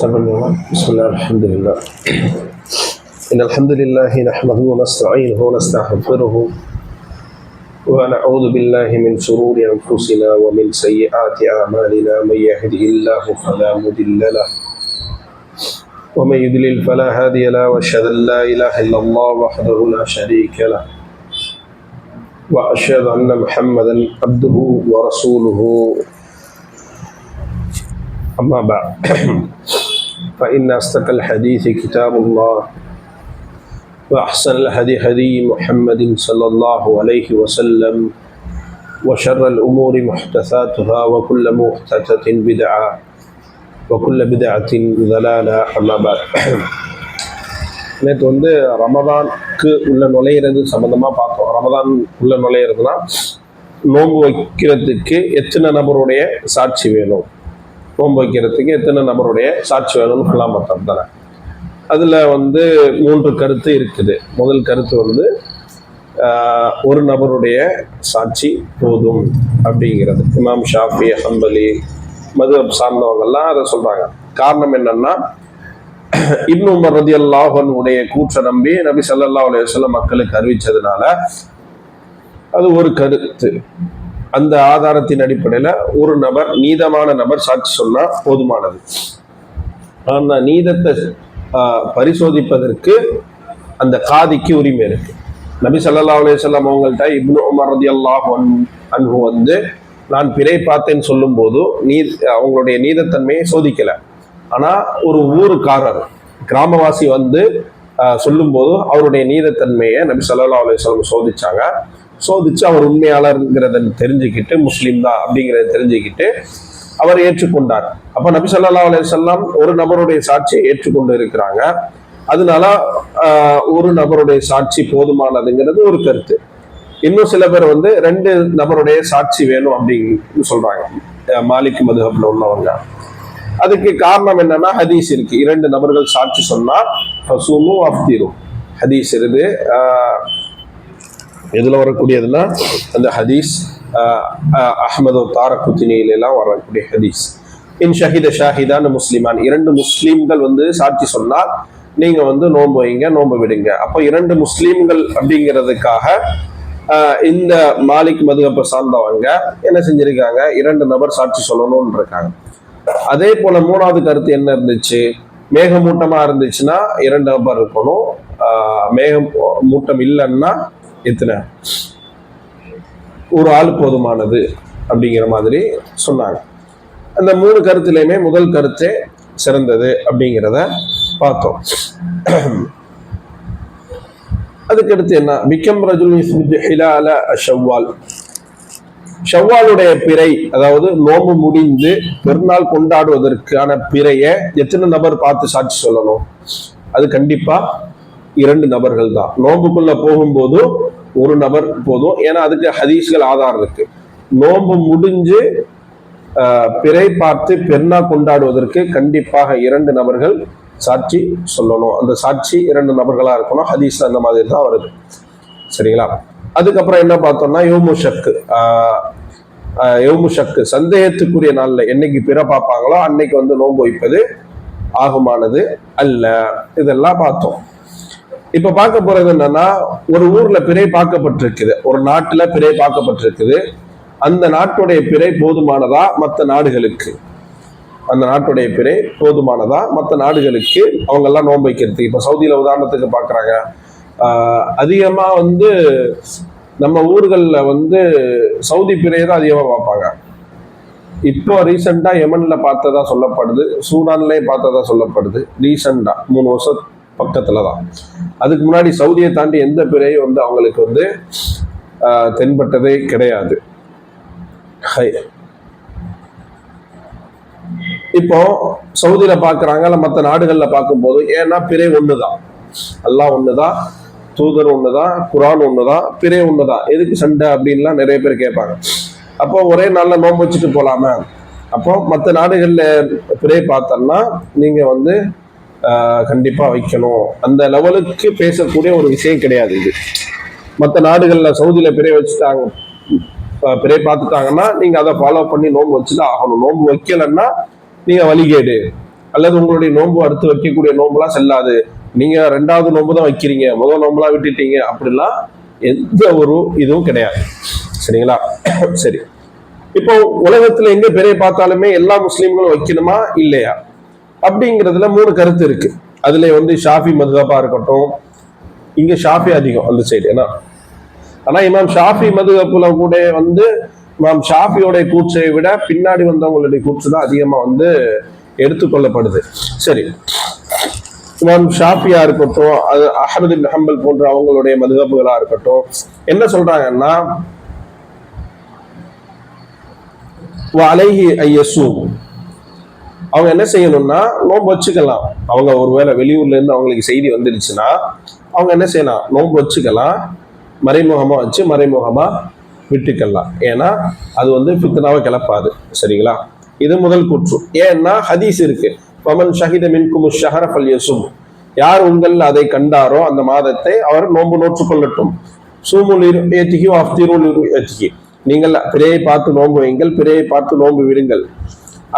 بسم الله الحمد لله إن الحمد لله نحمده ونستعينه ونستغفره ونعوذ بالله من شرور أنفسنا ومن سيئات أعمالنا من يهده الله فلا مضل له ومن يضلل فلا هادي له وأشهد أن لا إله إلا الله وحده لا شريك له وأشهد أن محمدا عبده ورسوله أما بعد فإن أصدق الحديث كتاب الله وأحسن الهدي هدي محمد صلى الله عليه وسلم وشر الأمور محدثاتها وكل محدثة بدعة وكل بدعة ضلالة أما بعد. நேற்று ரமதானுக்கு உள்ள நுழையிறது சம்பந்தமாக பார்த்தோம். ரமதான் உள்ள நுழையிறதுனா நோன்பு வைக்கிறதுக்கு எத்தனை நபருடைய சாட்சி வேணும், நோன்பு வைக்கிறதுக்கு எத்தனை நபருடைய சாட்சி வேணும்னு ஃபுல்லாக பார்த்தோம் தானே. அதில் 3 கருத்து இருக்குது. முதல் கருத்து ஒரு நபருடைய சாட்சி போதும் அப்படிங்கிறது. இமாம் ஷாஃபி, ஹம்பலி, மதுஹப் சார்ந்தவங்கெல்லாம் அதை சொல்கிறாங்க. காரணம் என்னன்னா, இப்னு உமர் ரலியல்லாஹு அன்ஹுடைய கூற்றை நம்பி நபி ஸல்லல்லாஹு அலைஹி வஸல்லம் மக்களுக்கு அறிவிச்சதுனால அது ஒரு கருத்து. அந்த ஆதாரத்தின் அடிப்படையில் ஒரு நபர், நீதமான நபர் சாட்சி சொன்னா போதுமானது. ஆனா நீதத்தை பரிசோதிப்பதற்கு அந்த காதிக்கு உரிமை இருக்கு. நபி ஸல்லல்லாஹு அலைஹி வஸல்லம் அவங்கள்ட்ட இப்னு உமர் ரலியல்லாஹு அன்ஹு நான் பிறை பார்த்தேன்னு சொல்லும் போது அவங்களுடைய நீதத்தன்மையை சோதிக்கல. ஆனா ஒரு ஊருக்காரர், கிராமவாசி சொல்லும் போது அவருடைய நீதத்தன்மையை நபி ஸல்லல்லாஹு அலைஹி வஸல்லம் சோதிச்சாங்க. சோதிச்சு அவர் உண்மையாளர்ங்கிறத தெரிஞ்சுக்கிட்டு, முஸ்லீம் தான் அப்படிங்கிறத தெரிஞ்சுக்கிட்டு அவர் ஏற்றுக்கொண்டார். அப்ப நபி ஸல்லல்லாஹு அலைஹி வஸல்லம் ஒரு நபருடைய சாட்சியை ஏற்றுக்கொண்டு இருக்கிறாங்க. அதனால ஒரு நபருடைய சாட்சி போதுமானதுங்கிறது ஒரு கருத்து. இன்னும் சில பேர் 2 நபருடைய சாட்சி வேணும் அப்படின்னு சொல்றாங்க. மாலிக் மதுஹப்ல உள்ளவங்க. அதுக்கு காரணம் என்னன்னா, ஹதீஸ் இருக்கு. 2 நபர்கள் சாட்சி சொன்னா ஃபஸூமு வஃப்திரு ஹதீஸ் இருக்கு. எதுல வரக்கூடியதுன்னா அந்த ஹதீஸ் அஹ்மது தாரகுத்தினியிலாம் வரக்கூடிய ஹதீஸ். இன் ஷஹித ஷாஹிதான் முஸ்லிமான், 2 முஸ்லீம்கள் சாட்சி சொன்னால் நீங்க நோன்பு வைங்க, நோன்பு விடுங்க. அப்போ 2 முஸ்லீம்கள் அப்படிங்கிறதுக்காக இந்த மாலிக் மதுஹப்பை சார்ந்தவங்க என்ன செஞ்சிருக்காங்க, 2 நபர் சாட்சி சொல்லணும்னு இருக்காங்க. அதே போல 3வது கருத்து என்ன இருந்துச்சு, மேகமூட்டமா இருந்துச்சுன்னா 2 நபர் இருக்கணும். மேகமூட்டம் இல்லைன்னா எத்தனை, ஒரு ஆள் போதுமானது அப்படிங்கிற மாதிரி சொன்னாங்க. அந்த 3 கருத்துலையுமே முதல் கருத்தே சிறந்தது அப்படிங்கிறத பார்த்தோம். அதுக்கடுத்து என்ன, பிகம் ரஜுல் ஹிலால ஷவ்வால், ஷவ்வாலுடைய பிறை, அதாவது நோம்பு முடிந்து பெருநாள் கொண்டாடுவதற்கான பிறையை எத்தனை நபர் பார்த்து சாட்சி சொல்லணும்? அது கண்டிப்பா 2 நபர்கள் தான். நோம்புக்குள்ள போகும்போது ஒரு நபர் போதும். ஏன்னா அதுக்கு ஹதீஸ்கள் ஆதாரம் இருக்கு. நோம்பு முடிஞ்சு பிறை பார்த்து பெருநாள் கொண்டாடுவதற்கு கண்டிப்பாக 2 நபர்கள் சாட்சி சொல்லணும். அந்த சாட்சி 2 நபர்களா இருக்கணும். ஹதீஸ்ல அந்த மாதிரி தான் வருது. சரிங்களா? அதுக்கப்புறம் என்ன பார்த்தோம்னா, யௌமு ஷக்கு, சந்தேகத்துக்குரிய நாள்ல என்னைக்கு பிறை பார்ப்பாங்களோ அன்னைக்கு நோன்பு வைப்பது ஆகுமானது அல்ல. இதெல்லாம் பார்த்தோம். இப்ப பார்க்க போறது என்னன்னா, ஒரு ஊர்ல பிறை பார்க்கப்பட்டிருக்குது, ஒரு நாட்டுல பிறை பார்க்கப்பட்டிருக்குது. அந்த நாட்டுடைய பிறை போதுமானதா மற்ற நாடுகளுக்கு? அந்த நாட்டுடைய பிறை போதுமானதா மற்ற நாடுகளுக்கு அவங்க எல்லாம் நோன்பு வைக்கிறதுக்கு? இப்ப சவுதியில உதாரணத்துக்கு பாக்குறாங்க. அதிகமா நம்ம ஊர்கள்ல சவுதி பிறையை தான் அதிகமா பார்ப்பாங்க. இப்போ ரீசெண்டா யமன்ல பார்த்ததா சொல்லப்படுது, சூடான்லயே பார்த்ததா சொல்லப்படுது. ரீசெண்டா 3 வருஷம் பக்கத்துலதான். அதுக்கு முன்னாடி சவுதியை தாண்டி எந்த பிறையும் அவங்களுக்கு தென்பட்டதே கிடையாது. இப்போ சவுதியில பாக்குறாங்க, மற்ற நாடுகள்ல பார்க்கும்போது, ஏன்னா பிறை ஒண்ணுதான், அல்லாஹ் ஒண்ணுதான், தூதர் ஒண்ணுதான், குர்ஆன் ஒண்ணுதான், பிறை ஒண்ணுதான், எதுக்கு சண்டை அப்படின்லாம் நிறைய பேர் கேட்பாங்க. அப்போ ஒரே நாள்ல நோன்பு வச்சுட்டு போலாமே. அப்போ மற்ற நாடுகள்ல பிறை பார்த்தோம்னா நீங்க கண்டிப்பா வைக்கணும். அந்த லெவலுக்கு பேசக்கூடிய ஒரு விஷயம் கிடையாது இது. மற்ற நாடுகள்ல சவுதியில பிறை வச்சுட்டாங்க, பிறை பார்த்துட்டாங்கன்னா நீங்க அதை ஃபாலோ பண்ணி நோன்பு வச்சுதான் ஆகணும். நோன்பு வைக்கலன்னா நீங்க வழிகேடு அல்லது உங்களுடைய நோன்பு அடுத்து வைக்கக்கூடிய நோன்புலாம் செல்லாது, நீங்க 2வது நோன்பு தான் வைக்கிறீங்க, முதல் நோன்புலாம் விட்டுட்டீங்க அப்படிலாம் எந்த ஒரு இதுவும் கிடையாது. சரிங்களா? சரி, இப்போ உலகத்துல எங்க பெரிய பார்த்தாலுமே எல்லா முஸ்லீம்களும் வைக்கணுமா இல்லையா அப்படிங்கிறதுல 3 கருத்து இருக்கு. அதுல வந்து ஷாஃபி மதுஹபா இருக்கட்டும், இங்க ஷாஃபி அதிகம் அந்த சைடு. ஏன்னா ஆனா இமாம் ஷாஃபி மதுஹப்ல கூட வந்து இமாம் ஷாஃபியோடைய கூற்றை விட பின்னாடி வந்தவங்களுடைய கூற்று தான் அதிகமா வந்து எடுத்துக்கொள்ளப்படுது. சரி, இமாம் ஷாஃபியா இருக்கட்டும், அது அஹ்மது பின் ஹம்பல் போன்ற அவங்களுடைய மதுஹப்களா இருக்கட்டும், என்ன சொல்றாங்கன்னா வலைஹி ஐயசூம், அவங்க என்ன செய்யணும்னா நோன்பு வச்சுக்கலாம். அவங்க ஒருவேளை வெளியூர்ல இருந்து அவங்களுக்கு செய்தி வந்துடுச்சுன்னா அவங்க என்ன செய்யலாம், நோன்பு வச்சுக்கலாம், மறைமுகமா வச்சு மறைமுகமா விட்டுக்கலாம். ஏன்னா அது வந்து ஃபித்னாவை கிளப்பாது. சரிங்களா? இது முதல் கூற்று. ஏன்னா ஹதீஸ் இருக்கு, பமன் ஷஹித மின்கும் ஷஹர ஃபல்யசும், யார் உங்கள் அதை கண்டாரோ அந்த மாதத்தை அவர் நோன்பு நோற்றுக் கொள்ளட்டும். சூமுல் இருயத்திஹி வஃப்திருல் இருயத்திஹி, நீங்கள் பிறையை பார்த்து நோன்பு வைங்கள், பிறையை பார்த்து நோன்பு விடுங்கள்.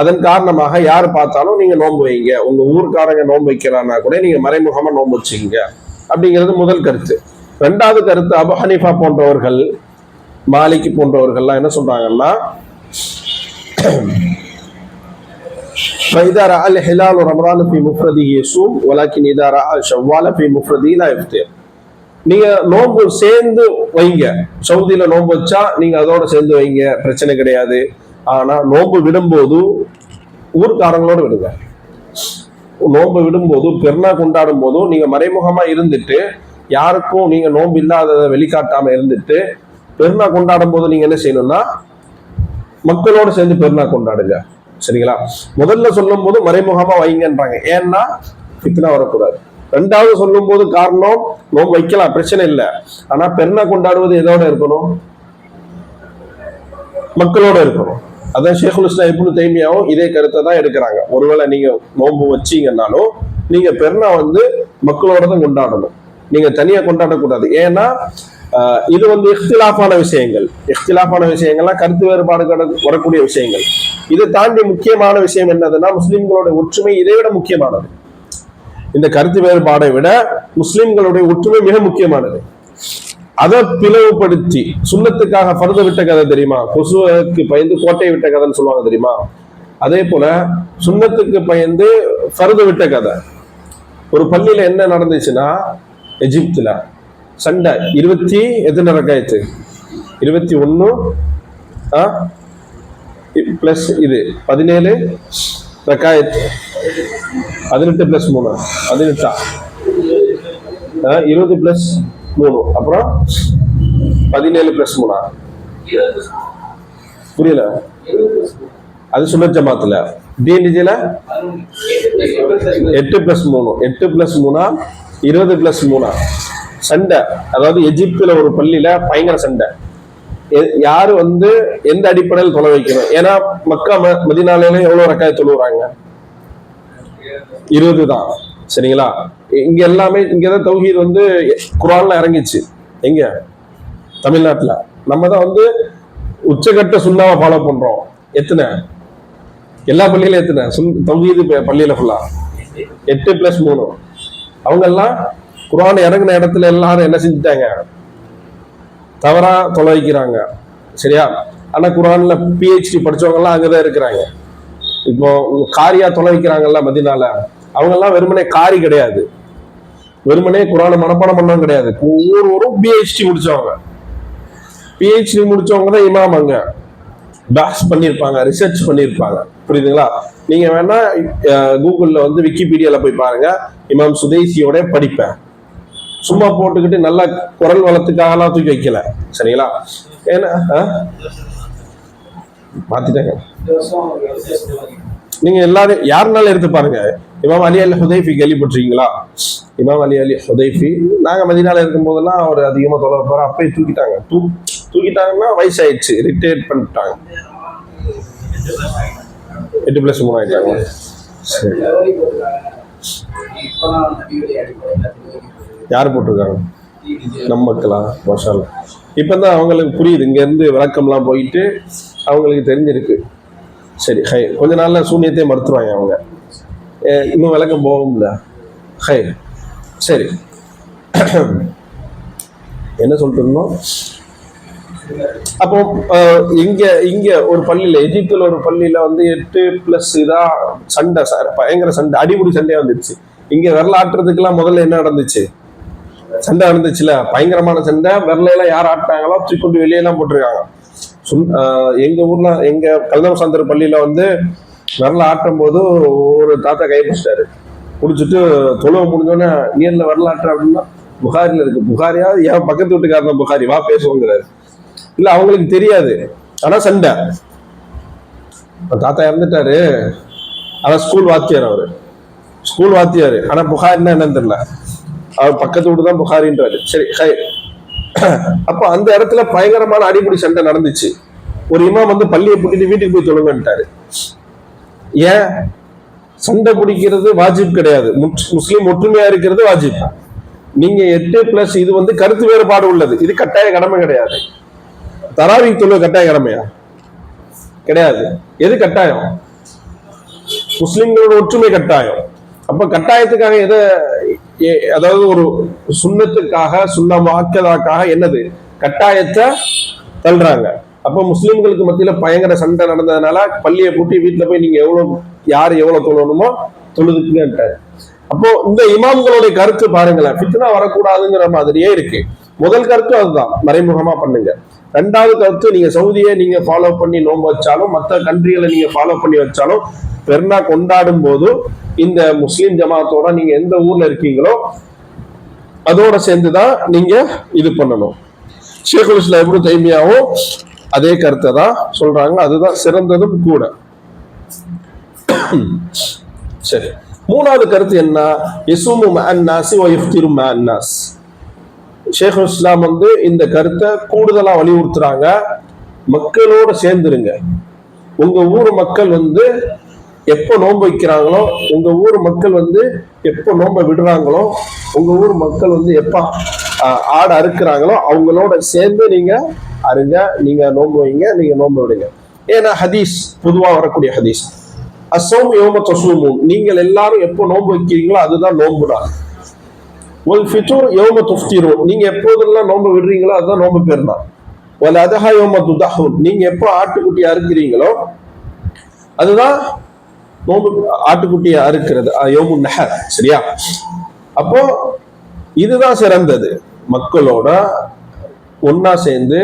அதன் காரணமாக யார் பார்த்தாலும் நீங்க நோன்பு வைங்க. உங்க ஊர்க்காரங்க நோன்பு வைக்கிறான்னா கூட நீங்க மறைமுகமா நோன்பு வச்சுங்க அப்படிங்கிறது முதல் கருத்து. 2வது கருத்து, அபு ஹனீஃபா போன்றவர்கள், மாலிக் போன்றவர்கள்லாம் என்ன சொல்றாங்கன்னா فإذا رأى الهلال رمضان في مفرده يصوم ولكن إذا رأى شوال في مفرده لا يفطر. நீங்க நோன்பு சேர்ந்து வைங்க, சவுதியில நோன்பு வச்சா நீங்க அதோட சேர்ந்து வைங்க, பிரச்சனை கிடையாது. ஆனா நோன்பு விடும்போது ஊர்க்காரங்களோட விடுங்க. நோன்பு விடும்போது பெருநா கொண்டாடும் போதும் நீங்க மறைமுகமா இருந்துட்டு யாருக்கும் நீங்க நோன்பு இல்லாததை வெளிக்காட்டாம இருந்துட்டு பெருநா கொண்டாடும் போது நீங்க என்ன செய்யணும்னா மக்களோட சேர்ந்து பெருநா கொண்டாடுங்க. சரிங்களா? முதல்ல சொல்லும் போது மறைமுகமா வைங்கன்றாங்க, ஏன்னா ஃபித்னா வரக்கூடாது. 2வது சொல்லும் போது காரணம், நோன்பு வைக்கலாம் பிரச்சனை இல்லை, ஆனா பெருநா கொண்டாடுவது எதோட இருக்கணும், மக்களோட இருக்கணும். அதான் ஷேகுல் இஸ்லாம் இப்னு தைமியாவும் இதே கருத்தை தான் எடுக்கிறாங்க. ஒருவேளை நீங்க நோன்பு வச்சீங்கன்னாலும் நீங்க பெருநா வந்து மக்களோட தான் கொண்டாடணும், நீங்க தனியா கொண்டாடக்கூடாது. ஏன்னா இது வந்து இஃப்திலாஃபான விஷயங்கள்லாம் கருத்து வேறுபாடு வரக்கூடிய விஷயங்கள். இதை தாண்டி முக்கியமான விஷயம் என்னதுன்னா முஸ்லிம்களோட ஒற்றுமை இதை விட முக்கியமானது. இந்த கருத்து வேறுபாடை விட முஸ்லிம்களுடைய ஒற்றுமை மிக முக்கியமானது. அதை பிளவுபடுத்தி சுன்னத்துக்காக ஃபர்து விட்ட கதை தெரியுமா, கொசுவுக்கு பயந்து கோட்டையை விட்ட கதைன்னு சொல்லுவாங்க தெரியுமா, அதே போல சுன்னத்துக்கு பயந்து ஃபர்து விட்ட கதை. ஒரு பள்ளியில என்ன நடந்துச்சுன்னா எஜிப்துல சண்டை 20 ரக்காயத்து 21 பிளஸ் இது 17 ரக்காயத்து 18 பிளஸ் 3 18 20 பிளஸ் 3 அப்புறம் 17 பிளஸ் 3 புரியல, அது சுன்னத் ஜமாத்துல. டிஎன்டிஜில 8 பிளஸ் 3 8 பிளஸ் 3 20 பிளஸ் 3 சண்டை. அதாவது எஜிப்துல ஒரு பள்ளியில பயங்கர சண்டை. யாரு வந்து எந்த அடிப்படையில் தொலை வைக்கணும், ஏன்னா மக்கா மதீனால எவ்வளவு ரக்காய தொழுவுறாங்க, 20 தான். சரிங்களா? இங்க எல்லாமே இங்கதான் தௌஹீத் வந்து குர்ஆன்ல இறங்கிச்சு. எங்க? தமிழ்நாட்டுல. நம்ம தான் வந்து உச்சகட்ட சுன்னாவை ஃபாலோ பண்றோம். எத்தனை? எல்லா பள்ளியிலும் எத்தனை தௌஹீத் பள்ளியில ஃபுல்லா 8 பிளஸ் 3. அவங்க எல்லாம் குர்ஆன் இறங்கின இடத்துல எல்லாரும் என்ன செஞ்சுட்டாங்க, தவறா தொலை வைக்கிறாங்க. சரியா? ஆனா குர்ஆன்ல PhD படிச்சவங்க எல்லாம் அங்கதான் இருக்கிறாங்க. இப்போ காரியா தொலை வைக்கிறாங்கல்ல மதீனால, அவங்க எல்லாம் வெறுமனே காரி கிடையாது, வெறுமனே குர்ஆனை மனப்பாடம் பண்ணவும் கிடையாது. ஒவ்வொருவரும் PhD முடிச்சவங்க. PhD முடிச்சவங்க தான் இமாம். அங்க பாக்ஸ் பண்ணியிருப்பாங்க, ரிசர்ச் பண்ணியிருப்பாங்க. புரியுதுங்களா? நீங்க வேணா கூகுள்ல வந்து விக்கிபீடியால போய் பாருங்க, இமாம் சுதைசியோட படிப்பேன். சும்மா போட்டுக்கிட்டு நல்லா குரல் வளத்துக்காகலாம் தூக்கி வைக்கல. சரிங்களா? ஏன்னா மாத்திட்டாங்க. நீங்க எல்லாரும் யாருனாலும் எடுத்து பாருங்க. இமாம் அலி அல் ஹுதைஃபி கேள்விப்பட்டிருக்கீங்களா? இமாம் அலி ஹுதைஃபி நாங்க மதீனால இருக்கும் போதெல்லாம் அவர் அதிகமா தொலை வைப்பாரு. அப்பயே தூக்கிட்டாங்க. தூக்கிட்டாங்கன்னா வயசாயிடுச்சு, ரிட்டையர்ட் பண்ணிட்டாங்க. 8 பிளஸ் 3 ஆயிட்டாங்க. யாரு போட்டிருக்காங்க? நம்ம மக்களா? மஷால். இப்பதான் அவங்களுக்கு புரியுது, இங்க இருந்து விளக்கம்லாம் போயிட்டு அவங்களுக்கு தெரிஞ்சிருக்கு. சரி, கொஞ்ச நாள்ல சூன்யத்தை மறுத்துருவாங்க அவங்க. இன்னும் விளக்கம் போகும்ல. ஹை, சரி. என்ன சொல்லிட்டு இருந்தோம்? அப்போ இங்க இங்க ஒரு பள்ளியில, எஜிப்துல ஒரு பள்ளியில வந்து 8+ இதா சண்டை, பயங்கர சண்டை, அடிமுடி சண்டையா வந்துச்சு. இங்க வரலாற்றுறதுக்கு எல்லாம் முதல்ல என்ன நடந்துச்சு? சண்டை நடந்துச்சுல, பயங்கரமான சண்டை. விரலையெல்லாம் யார் ஆட்டினாங்களோ தூக்கொண்டு வெளியெல்லாம் போட்டிருக்காங்க. எங்க ஊர்ல எங்க கல்தம் சந்தர் பள்ளியில வந்து விரல ஆட்டும் போது ஒரு தாத்தா கைப்பிடிச்சிட்டாரு. பிடிச்சிட்டு தொழுவ முடிஞ்சோடனே நீர்ல வரலாற்று அப்படின்னா புகாரில இருக்கு. புகாரியா ஏன் பக்கத்து வீட்டுக்காரன் புகாரி வா பேசுவோங்கிறாரு. இல்ல அவங்களுக்கு தெரியாது, ஆனா சண்டை. தாத்தா இறந்துட்டாரு, ஆனா ஸ்கூல் வாத்தியார், அவரு ஸ்கூல் வாத்தியாரு, ஆனா புகாரின்னா என்னன்னு தெரியல. அவர் பக்கத்து வீட்டு தான் புகாரின்றாரு. சரி, ஹை. அப்ப அந்த இடத்துல பயங்கரமான அடிப்படை சண்டை நடந்துச்சு. ஒரு இமாம் வந்து பள்ளியை பூட்டிட்டு வீட்டுக்கு போய் தொழுங்கன்ட்டாரு. ஏன்? சண்டை பிடிக்கிறது வாஜிப் கிடையாது, முஸ்லீம் ஒற்றுமையா இருக்கிறது வாஜிப். நீங்க 8+ இது வந்து கருத்து வேறுபாடு உள்ளது, இது கட்டாய கடமை கிடையாது. தராவி தொழுவ கட்டாய கடமையா? கிடையாது. எது கட்டாயம்? முஸ்லிம்களோட ஒற்றுமை கட்டாயம். அப்ப கட்டாயத்துக்காக எதை, அதாவது ஒரு சுண்ணத்துக்காக சுண்ணமாக்கதாக்காக என்னது கட்டாயத்தை தள்ளுறாங்க. அப்ப முஸ்லிம்களுக்கு மத்தியில பயங்கர சண்டை நடந்ததுனால பள்ளியை பூட்டி வீட்டுல போய் நீங்க யாரு எவ்வளவு தொழணுமோ தொழுதுக்குங்கன்ட்டாரு. அப்போ இந்த இமாம்களுடைய கருத்து பாருங்களேன், ஃபித்னா வரக்கூடாதுங்கிற மாதிரியே இருக்கு. முதல் கருத்து அதுதான், மறைமுகமா பண்ணுங்க. ரெண்டாவது கருத்து, நீங்க சவுதியை நீங்க ஃபாலோ பண்ணி நோன்பு வச்சாலும், மற்ற கண்ட்ரிகளை நீங்க ஃபாலோ பண்ணி வச்சாலும், பெருநா கொண்டாடும் போது இந்த முஸ்லீம் ஜமாத்தோட நீங்க எந்த ஊர்ல இருக்கீங்களோ அதோட சேர்ந்துதான் நீங்க இது பண்ணணும். ஷேகுல் இஸ்லாம் இப்னு தைமியாவும் அதே கருத்தை தான் சொல்றாங்க, அதுதான் சிறந்ததும் கூட. சரி, மூணாவது கருத்து என்ன? யஸூமு மஅன்னாஸி வ யஃப்திரு மஅன்னாஸ். ஷேகுல் இஸ்லாம் வந்து இந்த கருத்தை கூடுதலா வலியுறுத்துறாங்க. மக்களோட சேர்ந்துருங்க. உங்க ஊர் மக்கள் வந்து எப்போ நோன்பு வைக்கிறாங்களோ, உங்க ஊர் மக்கள் வந்து எப்போ நோன்பை விடுறாங்களோ, உங்க ஊர் மக்கள் வந்து எப்போ ஆடு அறுக்கிறாங்களோ அவங்களோட சேர்ந்து நீங்க அருங்க, நீங்க நோன்பு வைங்க, நீங்க நோன்பு விடுங்க. ஏன்னா ஹதீஸ், பொதுவா வரக்கூடிய ஹதீஸ், அஸ்ஸௌமு யௌம தஸூமூன், நீங்கள் எல்லாரும் எப்போ நோன்பு வைக்கிறீங்களோ அதுதான் நோன்பு நாள். வல் ஃபித்ர் யௌம துஃப்திரூன், நீங்க எப்போதெல்லாம் நோன்பு விடுறீங்களோ அதுதான் நோன்பு பெருநாள். வல் அதஹா யௌம துதஹூன், நீங்க எப்போ ஆட்டுக்குட்டி அறுக்கிறீங்களோ அதுதான் நோன்பு, ஆட்டுக்குட்டியை அறுக்கிறது யௌமுன் நஹர். சரியா? அப்போ இதுதான் சிறந்தது. மக்களோட ஒன்னா சேர்ந்து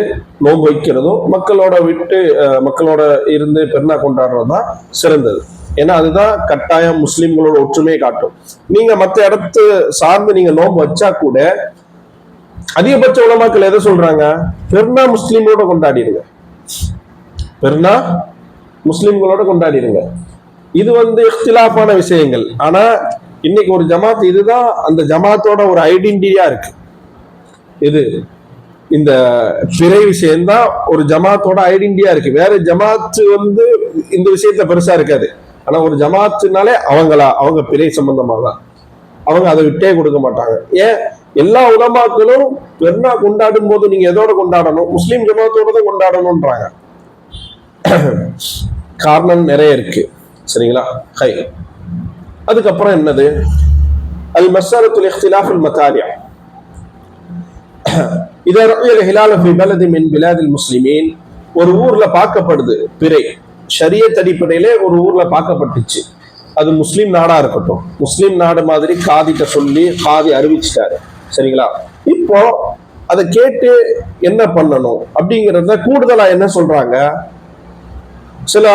நோன்பு வைக்கிறதும் மக்களோட விட்டு மக்களோட இருந்து பெருநா கொண்டாடுறது தான் சிறந்தது. ஏன்னா அதுதான் கட்டாயம் முஸ்லிம்களோட ஒற்றுமையை காட்டும். நீங்க மற்ற இடத்து சார்ந்து நீங்க நோன்பு வச்சா கூட அதிகபட்ச உலமாக்கள் எதை சொல்றாங்க? பெருநா முஸ்லிம்களோட கொண்டாடிடுங்க, பெருநா முஸ்லிம்களோட கொண்டாடிடுங்க. இது வந்து இஃப்திலாஃபான விஷயங்கள். ஆனா இன்னைக்கு ஒரு ஜமாத், இதுதான் அந்த ஜமாத்தோட ஒரு ஐடென்டிட்டியா இருக்கு. இது இந்த பிறை விஷயம்தான் ஒரு ஜமாத்தோட ஐடென்டிட்டியா இருக்கு. வேற ஜமாத்து வந்து இந்த விஷயத்துல பெருசா இருக்காது. ஆனா ஒரு ஜமாத்துனாலே அவங்க பிறை சம்பந்தமா தான், அவங்க அதை விட்டே கொடுக்க மாட்டாங்க. ஏன்? எல்லா உலமாக்களும் பெருநா கொண்டாடும் போது நீங்க எதோட கொண்டாடணும்? முஸ்லீம் ஜமாத்தோட தான் கொண்டாடணும்ன்றாங்க. காரணம் நிறைய இருக்கு. சரிங்களா? ஹை. அதுக்கப்புறம் என்னது? அல் மஸ்அலத்துல் இக்திலாஃபுல் மதாரிஅ. இதா ரஅயல் ஹிலால ஃபீ பலதி மின் பிலாதில் முஸ்லிமீன், ஒரு ஊர்ல பார்க்கப்படுது பிறை, ஷரியத் அடிப்படையிலே ஒரு ஊர்ல பார்க்கப்பட்டுச்சு. அது முஸ்லீம் நாடா இருக்கட்டும், முஸ்லீம் நாடு மாதிரி காதிட்ட சொல்லி காதி அறிவிச்சிட்டாரு. சரிங்களா? இப்போ அதை கேட்டு என்ன பண்ணணும் அப்படிங்கிறத கூடுதலா என்ன சொல்றாங்க சில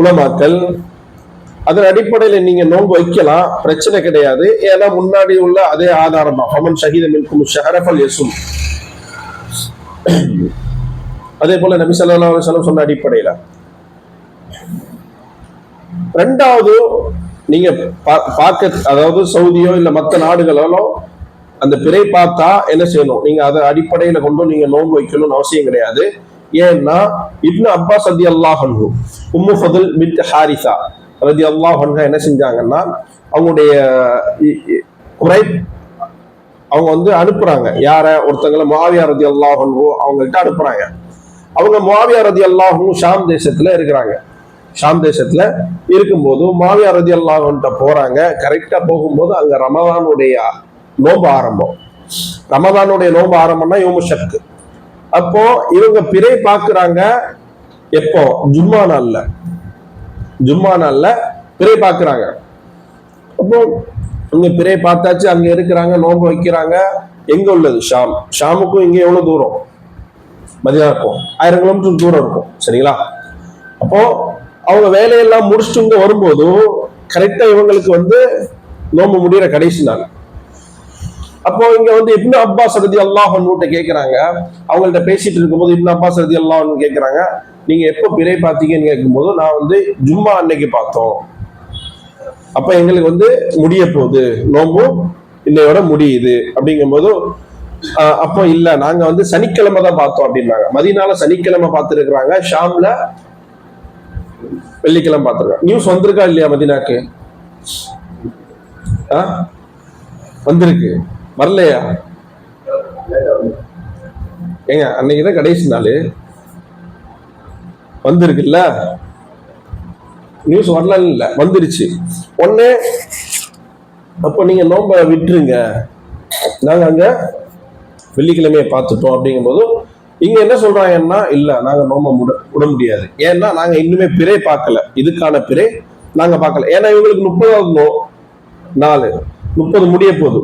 உலமாக்கள், அதன் அடிப்படையில் நீங்க நோன்பு வைக்கலாம், பிரச்சனை கிடையாது. ஏன்னா முன்னாடி உள்ள அதே ஆதாரம் தான், ஃபமன் ஷஹீத மின்கும் ஷஹர ஃபல்யஸும். அதே போல நபி ஸல்லல்லாஹு அலைஹி வஸல்லம் சொன்ன அடிப்படையில. ரெண்டாவது, நீங்க பார்க்க, அதாவது சவுதியோ இல்ல மற்ற நாடுகளோ அந்த பிறை பார்த்தா என்ன செய்யணும்? நீங்க அதை அடிப்படையில கொண்டு நீங்க நோன்பு வைக்கணும்னு அவசியம் கிடையாது. ஏன்னா இப்னு அப்பாஸ் ரலியல்லாஹு அன்ஹு, உம்மு ஃபதுல் பின்த் ஹாரிஸா ரலியல்லாஹு அன்ஹா என்ன செஞ்சாங்கன்னா, அவங்களுடைய அவங்க வந்து அனுப்புறாங்க. யார? ஒருத்தங்களை முஆவியா ரலியல்லாஹு அன்ஹு அவங்கள்ட்ட அனுப்புறாங்க. அவங்க முஆவியா ரலியல்லாஹு அன்ஹு ஷாம் தேசத்துல இருக்கிறாங்க. ஷாம் தேசத்துல இருக்கும்போது மாவியா ரலியல்லாஹு அன்ஹு போறாங்க. கரெக்டா போகும்போது அங்க ரமலானுடைய நோன்பு ஆரம்பம். ரமலானுடைய நோன்பு ஆரம்பம்னா யோமு ஷக். அப்போ இவங்க பிறை பார்க்கிறாங்க. எப்போ? ஜும்மா நாள்ல பிறை பார்க்கிறாங்க. அப்போ இங்க பிறை பார்த்தாச்சு, அங்க இருக்கிறாங்க, நோன்பு வைக்கிறாங்க. எங்க உள்ளது? ஷாமுக்கும் இங்க எவ்வளவு தூரம்? மதினாக்கும் 1000 கிலோமீட்டர் தூரம் இருக்கும். சரிங்களா? அப்போ அவங்க வேலையெல்லாம் முடிச்சுட்டு இங்க வரும்போது கரெக்டா இவங்களுக்கு நோன்பு முடிகிற கடைசி நாள். அப்போ இங்க இப்னு அப்பாஸ் ரலியல்லாஹு அன்ஹு கேட்கிறாங்க. அவங்கள்ட்ட பேசிட்டு இருக்கும்போது இப்னு அப்பாஸ் ரலியல்லாஹு அன்ஹு கேட்கிறாங்க, நீங்க எப்போ பிறை பார்த்தீங்கன்னு கேட்கும்போது நான் ஜும்மா அன்னைக்கு பார்த்தோம். அப்ப எங்களுக்கு முடிய போகுது, நோன்பு இன்னையோட முடியுது அப்படிங்கும்போது, அப்போ இல்ல நாங்க சனிக்கிழமை தான் பார்த்தோம் அப்படின்னாங்க. மதீனால சனிக்கிழமை பார்த்துருக்குறாங்க, ஷாம்ல வெள்ளிக்கிழமை பார்த்துருக்காங்க. நியூஸ் வந்திருக்கா இல்லையா மதீனாக்கு? வந்திருக்கு. வரலையா? ஏங்க அன்னைக்குதான் கடைசி நாள். வந்திருக்குல்ல, நியூஸ் வரலாம் இல்ல, வந்துருச்சு ஒண்ணு. அப்போ நீங்க நோம்ப விட்டுருங்க, நாங்க அங்க வெள்ளிக்கிழமையை பார்த்துட்டோம் அப்படிங்கும்போது இங்க என்ன சொல்றாங்கன்னா, இல்ல நாங்க நோம்ப விட முடியாது. ஏன்னா நாங்க இன்னுமே பிறை பார்க்கல, இதுக்கான பிறை நாங்க பார்க்கல. ஏன்னா இவங்களுக்கு 30வது நாள், 30 முடிய போகுது.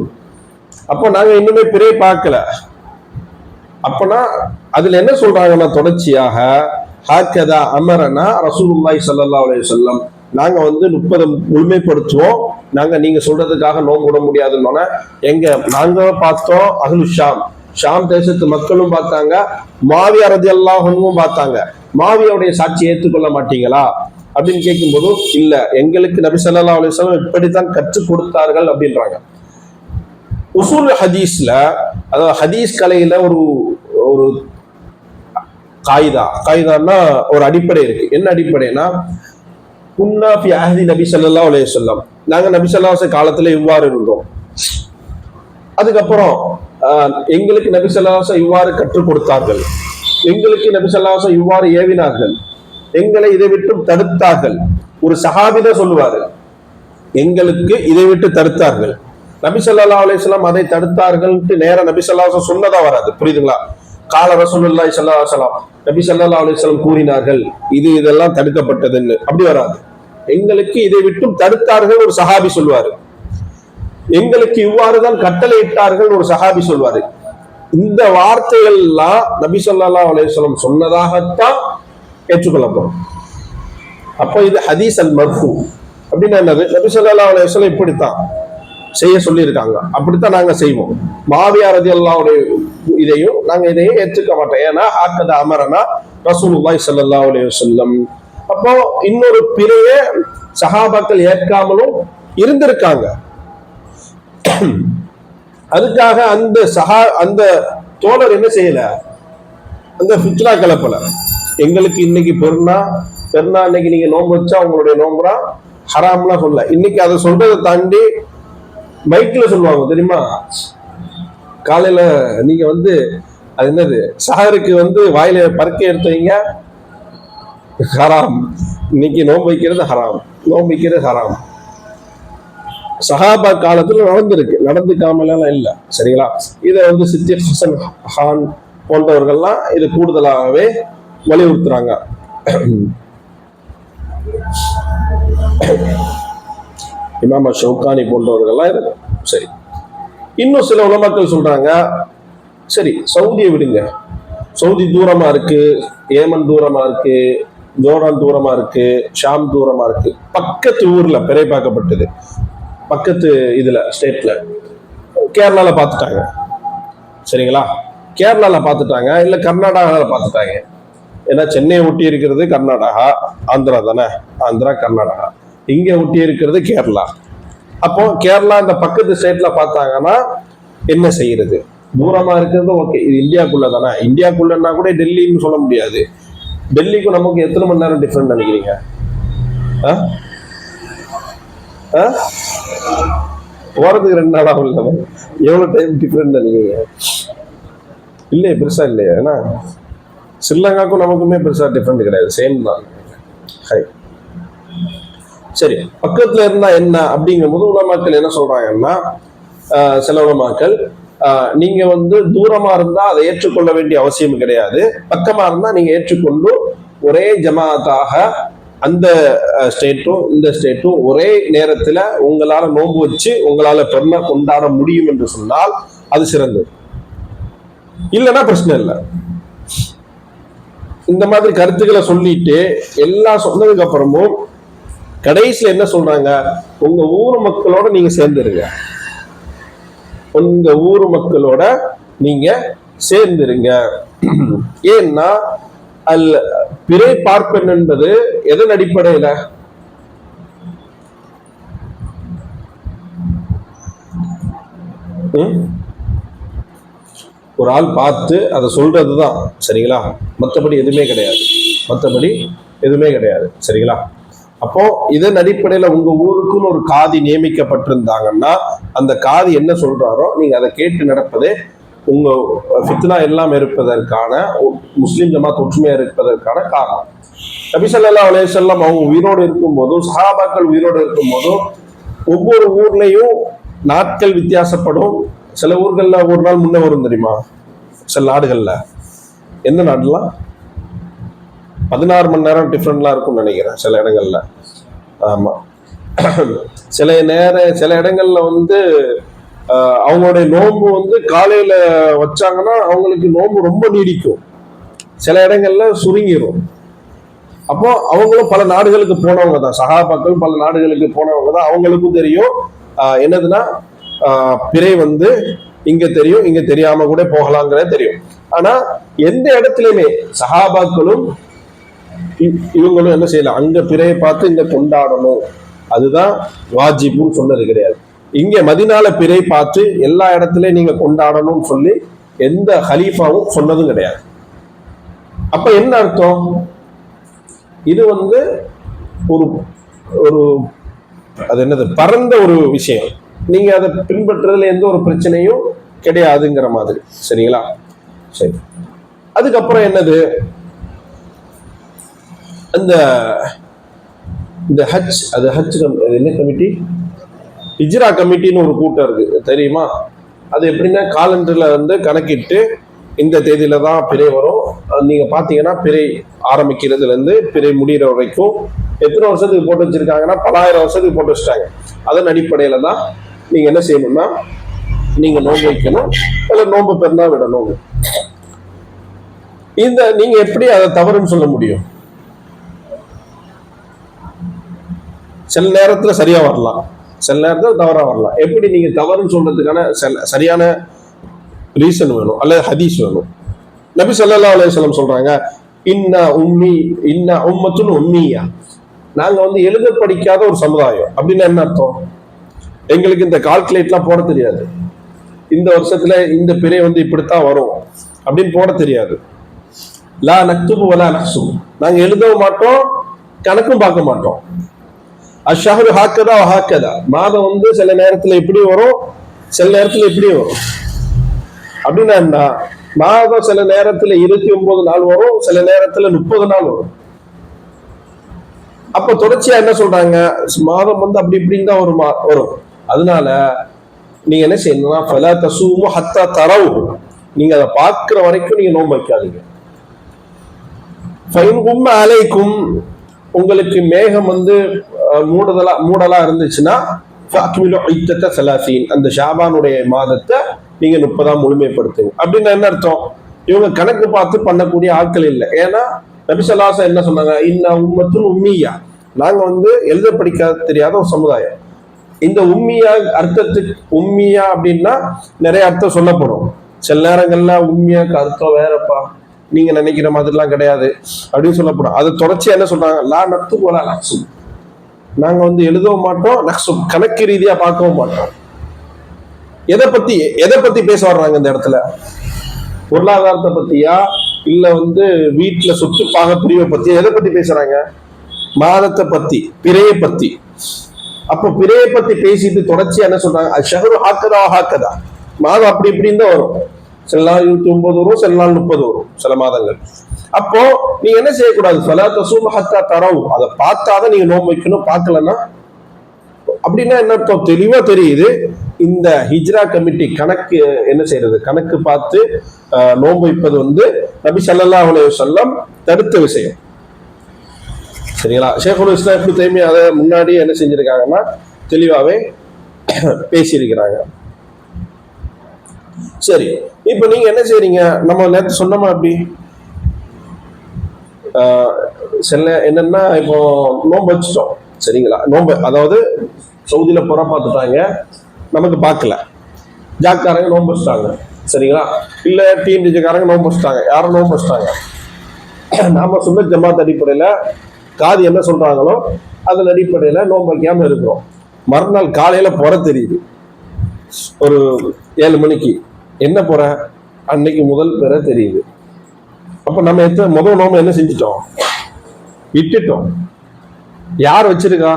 அப்போ நாங்க இன்னுமே பிறை பார்க்கல. அப்பனா அதுல என்ன சொல்றாங்கன்னா, தொடர்ச்சியாக ஹாக்கதா அமரனா ரசூலுல்லாஹி ஸல்லல்லாஹு அலைஹி வஸல்லம், நாங்க 30 முழுமைப்படுத்துவோம், நாங்க நீங்க சொல்றதுக்காக நோன்பு விட முடியாதுன்னு. எங்க நாங்க பார்த்தோம், அஹ்லு ஷாம் தேசத்து மக்களும் பார்த்தாங்க, மாவியா ரலியல்லாஹு அன்ஹு பார்த்தாங்க. மாவியாவுடைய சாட்சியை ஏற்றுக்கொள்ள மாட்டீங்களா அப்படின்னு கேட்கும்போது, இல்ல எங்களுக்கு நபி ஸல்லல்லாஹு அலைஹி வஸல்லம் இப்படித்தான் கற்றுக் கொடுத்தார்கள் அப்படின்றாங்க. உசூல் ஹதீஸ்ல, அதாவது ஹதீஸ் கலையில ஒரு ஒரு காயிதான்னா ஒரு அடிப்படை இருக்கு. என்ன அடிப்படைனா, குன்னா ஃபி அஹ்தி நபி ஸல்லல்லாஹு அலைஹி வஸல்லம், நாங்க நபி ஸல்லல்லாஹு அலைஹி வஸல்லம் காலத்துல இவ்வாறு இருந்தோம். அதுக்கப்புறம் எங்களுக்கு நபி ஸல்லல்லாஹு அலைஹி வஸல்லம் இவ்வாறு கற்றுக் கொடுத்தார்கள், எங்களுக்கு நபி ஸல்லல்லாஹு அலைஹி வஸல்லம் இவ்வாறு ஏவினார்கள், எங்களை இதை விட்டு தடுத்தார்கள். ஒரு சஹாபி தான் சொல்லுவாரு, எங்களுக்கு இதை விட்டு தடுத்தார்கள். நபி ஸல்லல்லாஹு அலைஹி வஸல்லம் அதை தடுத்தார்கள் நேர நபி ஸல்லல்லாஹு அலைஹி வஸல்லம் சொன்னதா வராது. புரியுதுங்களா? கால ரசூலுல்லாஹி ஸல்லல்லாஹு அலைஹி வஸல்லம், நபி ஸல்லல்லாஹு அலைஹி வஸல்லம் கூறினார்கள், இதெல்லாம் தடுக்கப்பட்டதுன்னு அப்படி வராது. எங்களுக்கு இதை விட்டு தடுத்தார்கள் ஒரு சஹாபி சொல்வாரு, எங்களுக்கு இவ்வாறுதான் கட்டளை இட்டார்கள் ஒரு சஹாபி சொல்வாரு. இந்த வார்த்தைகள் எல்லாம் நபி ஸல்லல்லாஹு அலைஹி வஸல்லம் சொன்னதாகத்தான் ஏற்றுக்கொள்ளப்படும். அப்போ இது ஹதீஸ் அல் மர்ஃபூ அப்படின்னா என்னது? நபி ஸல்லல்லாஹு அலைஹி வஸல்லம் இப்படித்தான் செய்ய சொல்லியிருக்காங்க, அப்படித்தான் நாங்க செய்வோம். மாவியா ரலியல்லாஹு இதையும் நாங்க இதையும் ஏற்றுக்க மாட்டோம். ஏன்னா ஹாக்கத அமரனா ரசூலுல்லாஹி ஸல்லல்லாஹு அலைஹி வஸல்லம். அப்போ இன்னொரு பிறையை சஹாபாக்கள் ஏற்காமலும் இருந்திருக்காங்க. அதுக்காக அந்த தோழர் என்ன செய்யல, அந்த ஃபித்னா கலப்பல. எங்களுக்கு இன்னைக்கு பெருநா இன்னைக்கு நீங்க நோன்பு வச்சா உங்களுடைய நோம்புறா ஹராம்லாம் சொல்ல. இன்னைக்கு அதை சொல்றதை தாண்டி மைக்கில் சொல்லுவாங்க தெரியுமா, காலையில நீங்க அது என்னது, சஹருக்கு வாயில பருக்கை எடுத்தீங்க ஹராம், இன்னைக்கு நோன்பு வைக்கிறது ஹராம், நோன்பு வைக்கிறது ஹராம். சஹாபா காலத்துல நடந்திருக்கு, நடந்துக்காமலாம் இல்லை. சரிங்களா? இதை சித்திக் ஹசன் ஹான் போன்றவர்கள்லாம் இது கூடுதலாகவே வலியுறுத்துறாங்க. இமாம் ஷௌகானி போன்றவர்கள்லாம் இருக்கு. சரி, இன்னும் சில உலமாக்கள் சொல்றாங்க, சரி சவுதியை விடுங்க, சவுதி தூரமா இருக்கு, ஏமன் தூரமா இருக்கு, ஜோர்டான் தூரமா இருக்கு, ஷாம் தூரமா இருக்கு. பக்கத்து ஊர்ல பிறை பார்க்கப்பட்டது, பக்கத்து இதுல ஸ்டேட்ல கேரளால பார்த்துட்டாங்க. சரிங்களா? கேரளால பார்த்துட்டாங்க, இல்ல கர்நாடகால பார்த்துட்டாங்க. ஏன்னா சென்னையை ஒட்டி இருக்கிறது கர்நாடகா, ஆந்திரா தானே, ஆந்திரா கர்நாடகா. இங்க ஒட்டி இருக்கிறது கேரளா. அப்போ கேரளா இந்த பக்கத்து ஸ்டேட்ல பார்த்தாங்கன்னா என்ன செய்யறது? தூரமா இருக்கிறது ஓகே, இது இந்தியாக்குள்ள தானே. இந்தியாக்குள்ளன்னா கூட டெல்லின்னு சொல்ல முடியாது. டெல்லிக்கும் நமக்கு எத்தனை மணி நேரம் டிஃபரெண்ட் நினைக்கிறீங்க? போறதுக்கு 2 நாள் ஆகும். எவ்வளவு டைம் டிஃபரெண்ட் நினைக்கிறீங்க? இல்லையே, பெருசா இல்லையா? ஏன்னா ஸ்ரீலங்காவுக்கும் நமக்குமே பெருசா டிஃபரெண்ட் கிடையாது, சேம் தான். ஹை சரி, பக்கத்துல இருந்தா என்ன அப்படிங்கும் போது உலமாக்கள் என்ன சொல்றாங்கன்னா, சில உலமாக்கள் நீங்க வந்து தூரமா இருந்தா அதை ஏற்றுக்கொள்ள வேண்டிய அவசியம் கிடையாது, பக்கமா இருந்தா நீங்க ஏற்றுக்கொண்டு ஒரே ஜமாத்தாக அந்த ஸ்டேட்டும் இந்த ஸ்டேட்டும் ஒரே நேரத்துல உங்களால நோன்பு வச்சு உங்களால பெருமை கொண்டாட முடியும் என்று சொன்னால் அது சிறந்தது. இல்லைன்னா பிரச்சனை இல்லை. இந்த மாதிரி கருத்துக்களை சொல்லிட்டு எல்லாம் சொன்னதுக்கு அப்புறமும் கடைசியில் என்ன சொல்றாங்க, உங்க ஊர் மக்களோட நீங்க சேர்ந்துருங்க, உங்க ஊர் மக்களோட நீங்க சேர்ந்துருங்க. ஏன்னா பிறை பார்ப்பன் என்பது எதன் அடிப்படையில? ஒரு ஆள் பார்த்து அதை சொல்றதுதான், சரிங்களா? மற்றபடி எதுவுமே கிடையாது, மற்றபடி எதுவுமே கிடையாது, சரிங்களா? அப்போ இதன் அடிப்படையில உங்க ஊருக்குன்னு ஒரு காதி நியமிக்கப்பட்டிருந்தாங்கன்னா அந்த காதி என்ன சொல்றாரோ நீங்க அதை கேட்டு நடப்பதே உங்க ஃபித்னா எல்லாம் இருப்பதற்கான, முஸ்லிம் ஜமாத் ஒற்றுமையா இருப்பதற்கான காரணம். நபி ஸல்லல்லாஹு அலைஹி வஸல்லம் அவங்க உயிரோடு இருக்கும் போதும் சஹாபாக்கள் உயிரோடு இருக்கும் போதும் ஒவ்வொரு ஊர்லயும் நாட்கள் வித்தியாசப்படும். சில ஊர்கள்ல ஒரு நாள் முன்ன வரும் தெரியுமா? சில நாடுகள்ல, எந்த நாடுலாம் 16 மணி நேரம் டிஃப்ரெண்ட்லாம் இருக்கும்னு நினைக்கிறேன் சில இடங்கள்ல. ஆமா, சில இடங்கள்ல வந்து அவங்களுடைய நோன்பு வந்து காலையில வச்சாங்கன்னா அவங்களுக்கு நோன்பு ரொம்ப நீடிக்கும், சில இடங்கள்ல சுருங்கிரும். அப்போ அவங்களும் பல நாடுகளுக்கு போனவங்க தான், சஹாபாக்கள் பல நாடுகளுக்கு போனவங்க தான், அவங்களுக்கும் தெரியும் என்னதுன்னா பிறை வந்து இங்க தெரியும், இங்க தெரியாம கூட போகலாங்கிறத தெரியும். ஆனா எந்த இடத்துலயுமே சஹாபாக்களும் இவங்களும் என்ன செய்யலாம், அங்க பிறையை பார்த்து இங்க கொண்டாடணும் அதுதான் வாஜிபுன்னு சொன்னது கிடையாது. இங்க மதினால பிறை பார்த்து எல்லா இடத்துலயும் நீங்க கொண்டாடணும்னு சொல்லி எந்த ஹலீஃபாவும் சொன்னதும் கிடையாது. அப்ப என்ன அர்த்தம்? இது வந்து ஒரு ஒரு அது என்னது பரந்த ஒரு விஷயம், நீங்க அதை பின்பற்றுறதுல எந்த ஒரு பிரச்சனையும் கிடையாதுங்கிற மாதிரி, சரிங்களா? சரி, அதுக்கப்புறம் என்னது, அந்த இந்த ஹஜ், அது ஹஜ் என்ன கமிட்டி, ஹிஜ்ரா கமிட்டின்னு ஒரு கூட்டம் இருக்கு தெரியுமா? அது எப்படின்னா காலண்டர்ல வந்து கணக்கிட்டு இந்த தேதியில தான் பிறை வரும். நீங்க பாத்தீங்கன்னா பிறை ஆரம்பிக்கிறதுல இருந்து பிறை முடிகிற வரைக்கும் எத்தனை வருஷத்துக்கு போட்டு வச்சிருக்காங்கன்னா பல ஆயிரம் வருஷத்துக்கு போட்டு வச்சுட்டாங்க. அதன் அடிப்படையில தான் நீங்க என்ன செய்யணும்னா நீங்க நோன்பு வைக்கணும், இல்ல நோன்பு பெருந்தா விடணும். இந்த நீங்க எப்படி அதை தவறுன்னு சொல்ல முடியும்? சில நேரத்துல சரியா வரலாம், சில நேரத்தில் தவறா வரலாம். எப்படி நீங்க தவறுன்னு சொல்றதுக்கான சரியான ரீசன் வேணும், அல்லது ஹதீஸ் வேணும். நபி ஸல்லல்லாஹு அலைஹி வஸல்லம் சொல்றாங்க, இன்ன உம்மத்துன் உம்மியா, நாங்க வந்து எழுத படிக்காத ஒரு சமுதாயம். அப்படின்னா என்ன அர்த்தம்? எங்களுக்கு இந்த கால்குலேட்லாம் போட தெரியாது, இந்த வருஷத்துல இந்த பிறை வந்து இப்படித்தான் வரும் அப்படின்னு போட தெரியாது. லா நக்துபு வலா நஹ்சுபு, நாங்க எழுதவும் மாட்டோம் கணக்கும் பார்க்க மாட்டோம். அஷ்ஷஹரு ஹாக்கதா ஹாக்கதா, மாதம் வந்து சில நேரத்துல இப்படி வரும் சில நேரத்துல இப்படி வரும். அப்படின்னா என்ன, மாதம் சில நேரத்துல 29 நாள் வரும், சில நேரத்துல 30 நாள் வரும். அப்ப தொடர்ச்சியா என்ன சொல்றாங்க, மாதம் வந்து அப்படி இப்படின்னு தான் வரும். அதனால நீங்க என்ன செய்யணும்னா ஃபலா தஸூமு ஹத்தா தரவு, நீங்க அதை பார்க்கிற வரைக்கும் நீங்க நோன்பு வைக்காதீங்க. ஃபைன் கும்ம அலைக்கும், உங்களுக்கு மேகம் வந்து மூடலா இருந்துச்சுன்னா அந்த ஷாபானுடைய மாதத்தை நீங்க 30 முழுமைப்படுத்துங்க. அப்படின்னா என்ன அர்த்தம்? இவங்க கணக்கு பார்த்து பண்ணக்கூடிய ஆட்கள் இல்லை. ஏன்னா நபி ஸல்லல்லாஹு அலைஹி வஸல்லம் என்ன சொன்னாங்க, இன்ன உம்மத்துன் உம்மியா, நாங்க வந்து எழுத படிக்க தெரியாத ஒரு சமுதாயம். இந்த உம்மியா அர்த்தத்துக்கு, உம்மியா அப்படின்னா நிறைய அர்த்தம் சொல்லப்படும். சில நேரங்கள்ல உம்மியாக்கு அர்த்தம் வேறப்பா, நீங்க நினைக்கிற மாதிரிலாம் கிடையாது அப்படின்னு சொல்லப்படும். அதை தொடர்ச்சி என்ன சொல்றாங்க, லா நக்து போலா நக்சு, நாங்க வந்து எழுதவும் மாட்டோம், நக்சு கணக்கு ரீதியா பார்க்கவும் மாட்டோம். எதை பத்தி பேச வர்றாங்க இந்த இடத்துல? பொருளாதாரத்தை பத்தியா, இல்ல வந்து வீட்டுல சொத்து பாக பிரிவை பத்தியா, எதை பத்தி பேசுறாங்க? மாதத்தை பத்தி, பிறையை பத்தி. அப்ப பிறையை பத்தி பேசிட்டு தொடர்ச்சி என்ன சொல்றாங்க, ஷஹரு ஹாக்கதா ஹாக்கதா, மாதம் அப்படி இப்படின்னு தான் வரும். சில நாள் 29 வரும், சில நாள் 30 வரும் சில மாதங்கள். அப்போ நீங்க என்ன செய்யக்கூடாது, ஃபலா தஸூமு ஹத்தா தரவு, அதை பார்த்தாதான் நீங்க நோன்பு வைக்கணும், பார்க்கலன்னா அப்படின்னா என்ன அர்த்தம் தெளிவா தெரியுது. இந்த ஹிஜ்ரா கமிட்டி கணக்கு என்ன செய்யறது, கணக்கு பார்த்து நோன்பு வைப்பது நபி ஸல்லல்லாஹு அலைஹி வஸல்லம் தடுத்த விஷயம். சரிங்களா? ஷேகுல் இஸ்லாம் இப்னு தைமியா அதை முன்னாடி என்ன செஞ்சிருக்காங்கன்னா தெளிவாவே பேசியிருக்கிறாங்க. சரி, இப்ப நீங்க என்ன செய்றீங்க, நம்ம நேற்று சொன்னோமா அப்படி சில என்னன்னா இப்போ நோன்பு வச்சுட்டோம். சரிங்களா? நோன்பு அதாவது சவுதியில புற பார்த்துட்டாங்க, நமக்கு பார்க்கல, ஜாக்காரங்க நோன்பு வச்சுட்டாங்க. சரிங்களா? இல்ல டிஎன்டிஜிக்காரங்க நோன்பு வச்சுட்டாங்க, யாரும் நோன்பு வச்சுட்டாங்க. நாம சொன்ன ஜமாத் அடிப்படையில காதி என்ன சொல்றாங்களோ அதன் அடிப்படையில நோன்பு வைக்காம இருக்கிறோம். மறுநாள் காலையில புற தெரியுது, ஒரு 7 மணிக்கு. என்ன புற? அன்னைக்கு முதல் பிற தெரியுது. அப்ப நம்ம முதல் நோம்பு என்ன செஞ்சிட்டோம், விட்டுட்டோம். யார் வச்சிருக்கா?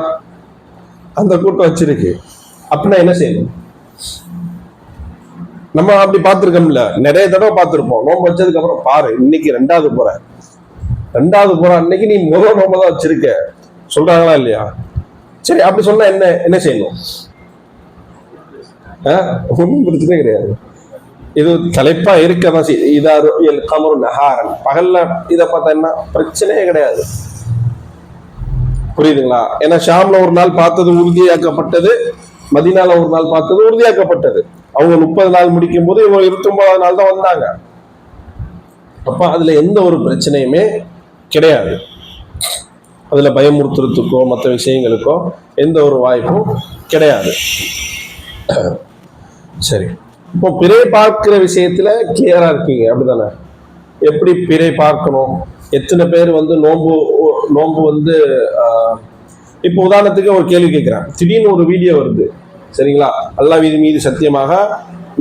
அந்த கூட்டம் வச்சிருக்கு. அப்படின்னா என்ன செய்யணும்? நம்ம அப்படி பார்த்திருக்கோம்ல, நிறைய தடவை பார்த்திருப்போம். நோம்பு வச்சதுக்கு அப்புறம் பாரு, இன்னைக்கு 2வது புற அன்னைக்கு நீ முதல் நோம்பு தான் வச்சிருக்க சொல்றாங்களா இல்லையா? சரி, அப்படி சொன்னா என்ன செய்யணும்? ஒன்றும் பிரச்சனை கிடையாது. இது தலைப்பா இருக்கதான் இதாரு கமரு நஹாரன், பகல்ல இதை பார்த்தா என்ன பிரச்சனையே கிடையாது. புரியுதுங்களா? ஏன்னா ஷாம்ல ஒரு நாள் பார்த்தது உறுதியாக்கப்பட்டது, மதீனால ஒரு நாள் பார்த்தது உறுதியாக்கப்பட்டது. அவங்க 30 நாள் முடிக்கும் போது இவங்க 29வது நாள் தான் வந்தாங்க. அப்ப அதுல எந்த ஒரு பிரச்சனையுமே கிடையாது. அதுல பயமுறுத்துறதுக்கோ மற்ற விஷயங்களுக்கோ எந்த ஒரு வாய்ப்பும் கிடையாது. சரி, இப்போ பிறை பார்க்கிற விஷயத்துல கிளியரா இருக்கீங்க அப்படிதானே? எப்படி பிறை பார்க்கணும், எத்தனை பேர் நோன்பு இப்போ உதாரணத்துக்கு ஒரு கேள்வி கேட்கிறேன். திடீர்னு ஒரு வீடியோ வருது, சரிங்களா? அல்லாஹ் மீது சத்தியமாக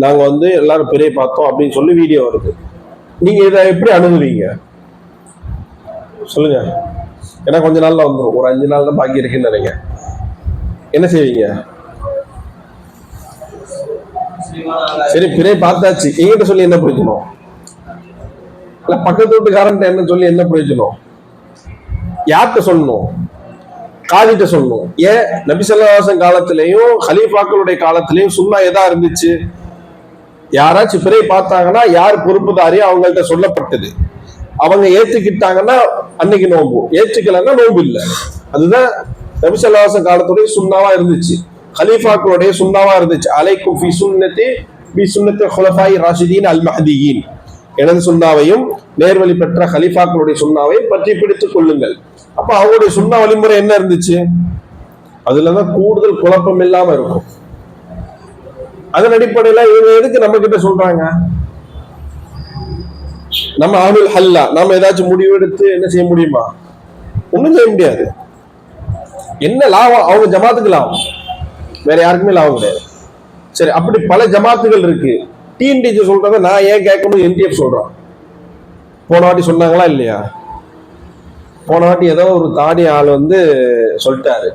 நாங்க எல்லாரும் பிறை பார்த்தோம் அப்படின்னு சொல்லி வீடியோ வருது. நீங்க இதை எப்படி அணுகுவீங்க சொல்லுங்க? ஏன்னா கொஞ்ச நாள்ல வந்துடும், ஒரு 5 நாள் தான் பாக்கி இருக்குன்னு நினைக்கிறேன். என்ன செய்வீங்க? சரி, பிறை பார்த்தாச்சு, எங்கிட்ட சொல்லி என்ன பிரயோஜனம்? இல்ல பக்கத்து வீட்டுக்காரன் என்ன சொல்லி என்ன பிரயோஜனம்? யார்கிட்ட சொல்லணும்? காதிட்ட சொல்லணும். ஏன் நபி ஸல்லல்லாஹு அலைஹி வஸல்லம் காலத்திலையும் ஹலீஃபாக்களுடைய காலத்திலையும் சுன்னா எதா இருந்துச்சு? யாராச்சும் பிறை பார்த்தாங்கன்னா யார் பொறுப்புதாரியோ அவங்கள்ட்ட சொல்லப்பட்டது. அவங்க ஏத்துக்கிட்டாங்கன்னா அன்னைக்கு நோன்பு, ஏற்றுக்கலன்னா நோன்பு இல்லை. அதுதான் நபி ஸல்லல்லாஹு அலைஹி வஸல்லம் காலத்துடைய சுன்னாவா இருந்துச்சு, ஹலீஃபாக்களுடைய சுன்னாவா இருந்துச்சு. அலைக்கும் ஃபி சுன்னதி பி சுன்னத்தி குலஃபாய் ராஷிதீன் அல் மஹ்தியீன், எனது சுன்னாவையும் நேர்வழி பெற்ற ஹலீஃபாக்களுடைய சுன்னாவையும் பற்றி பிடித்துக் கொள்ளுங்கள். அப்ப அவங்களுடைய சுன்னா வழிமுறை என்ன இருந்துச்சு? அதுலதான் கூடுதல் குழப்பம் இல்லாம இருக்கும். அதன் அடிப்படையில இவங்க எதுக்கு நம்ம கிட்ட சொல்றாங்க? நம்ம ஆணுல் ஹல்லா, நாம ஏதாச்சும் முடிவெடுத்து என்ன செய்ய முடியுமா? ஒண்ணும் செய்ய முடியாது. என்ன லாபம்? அவங்க ஜமாத்துக்கு லாபம், வேற யாருக்குமே லாபம் கிடையாது. சரி, அப்படி பல ஜமாத்துகள் இருக்கு. டிஎன்டிஜி சொல்றத நான் ஏன் கேட்கணும்? என்டிஎஃப் சொல்றான். போன வாட்டி சொன்னாங்களா இல்லையா? போன வாட்டி ஏதோ ஒரு தாடி ஆள் சொல்லிட்டாரு,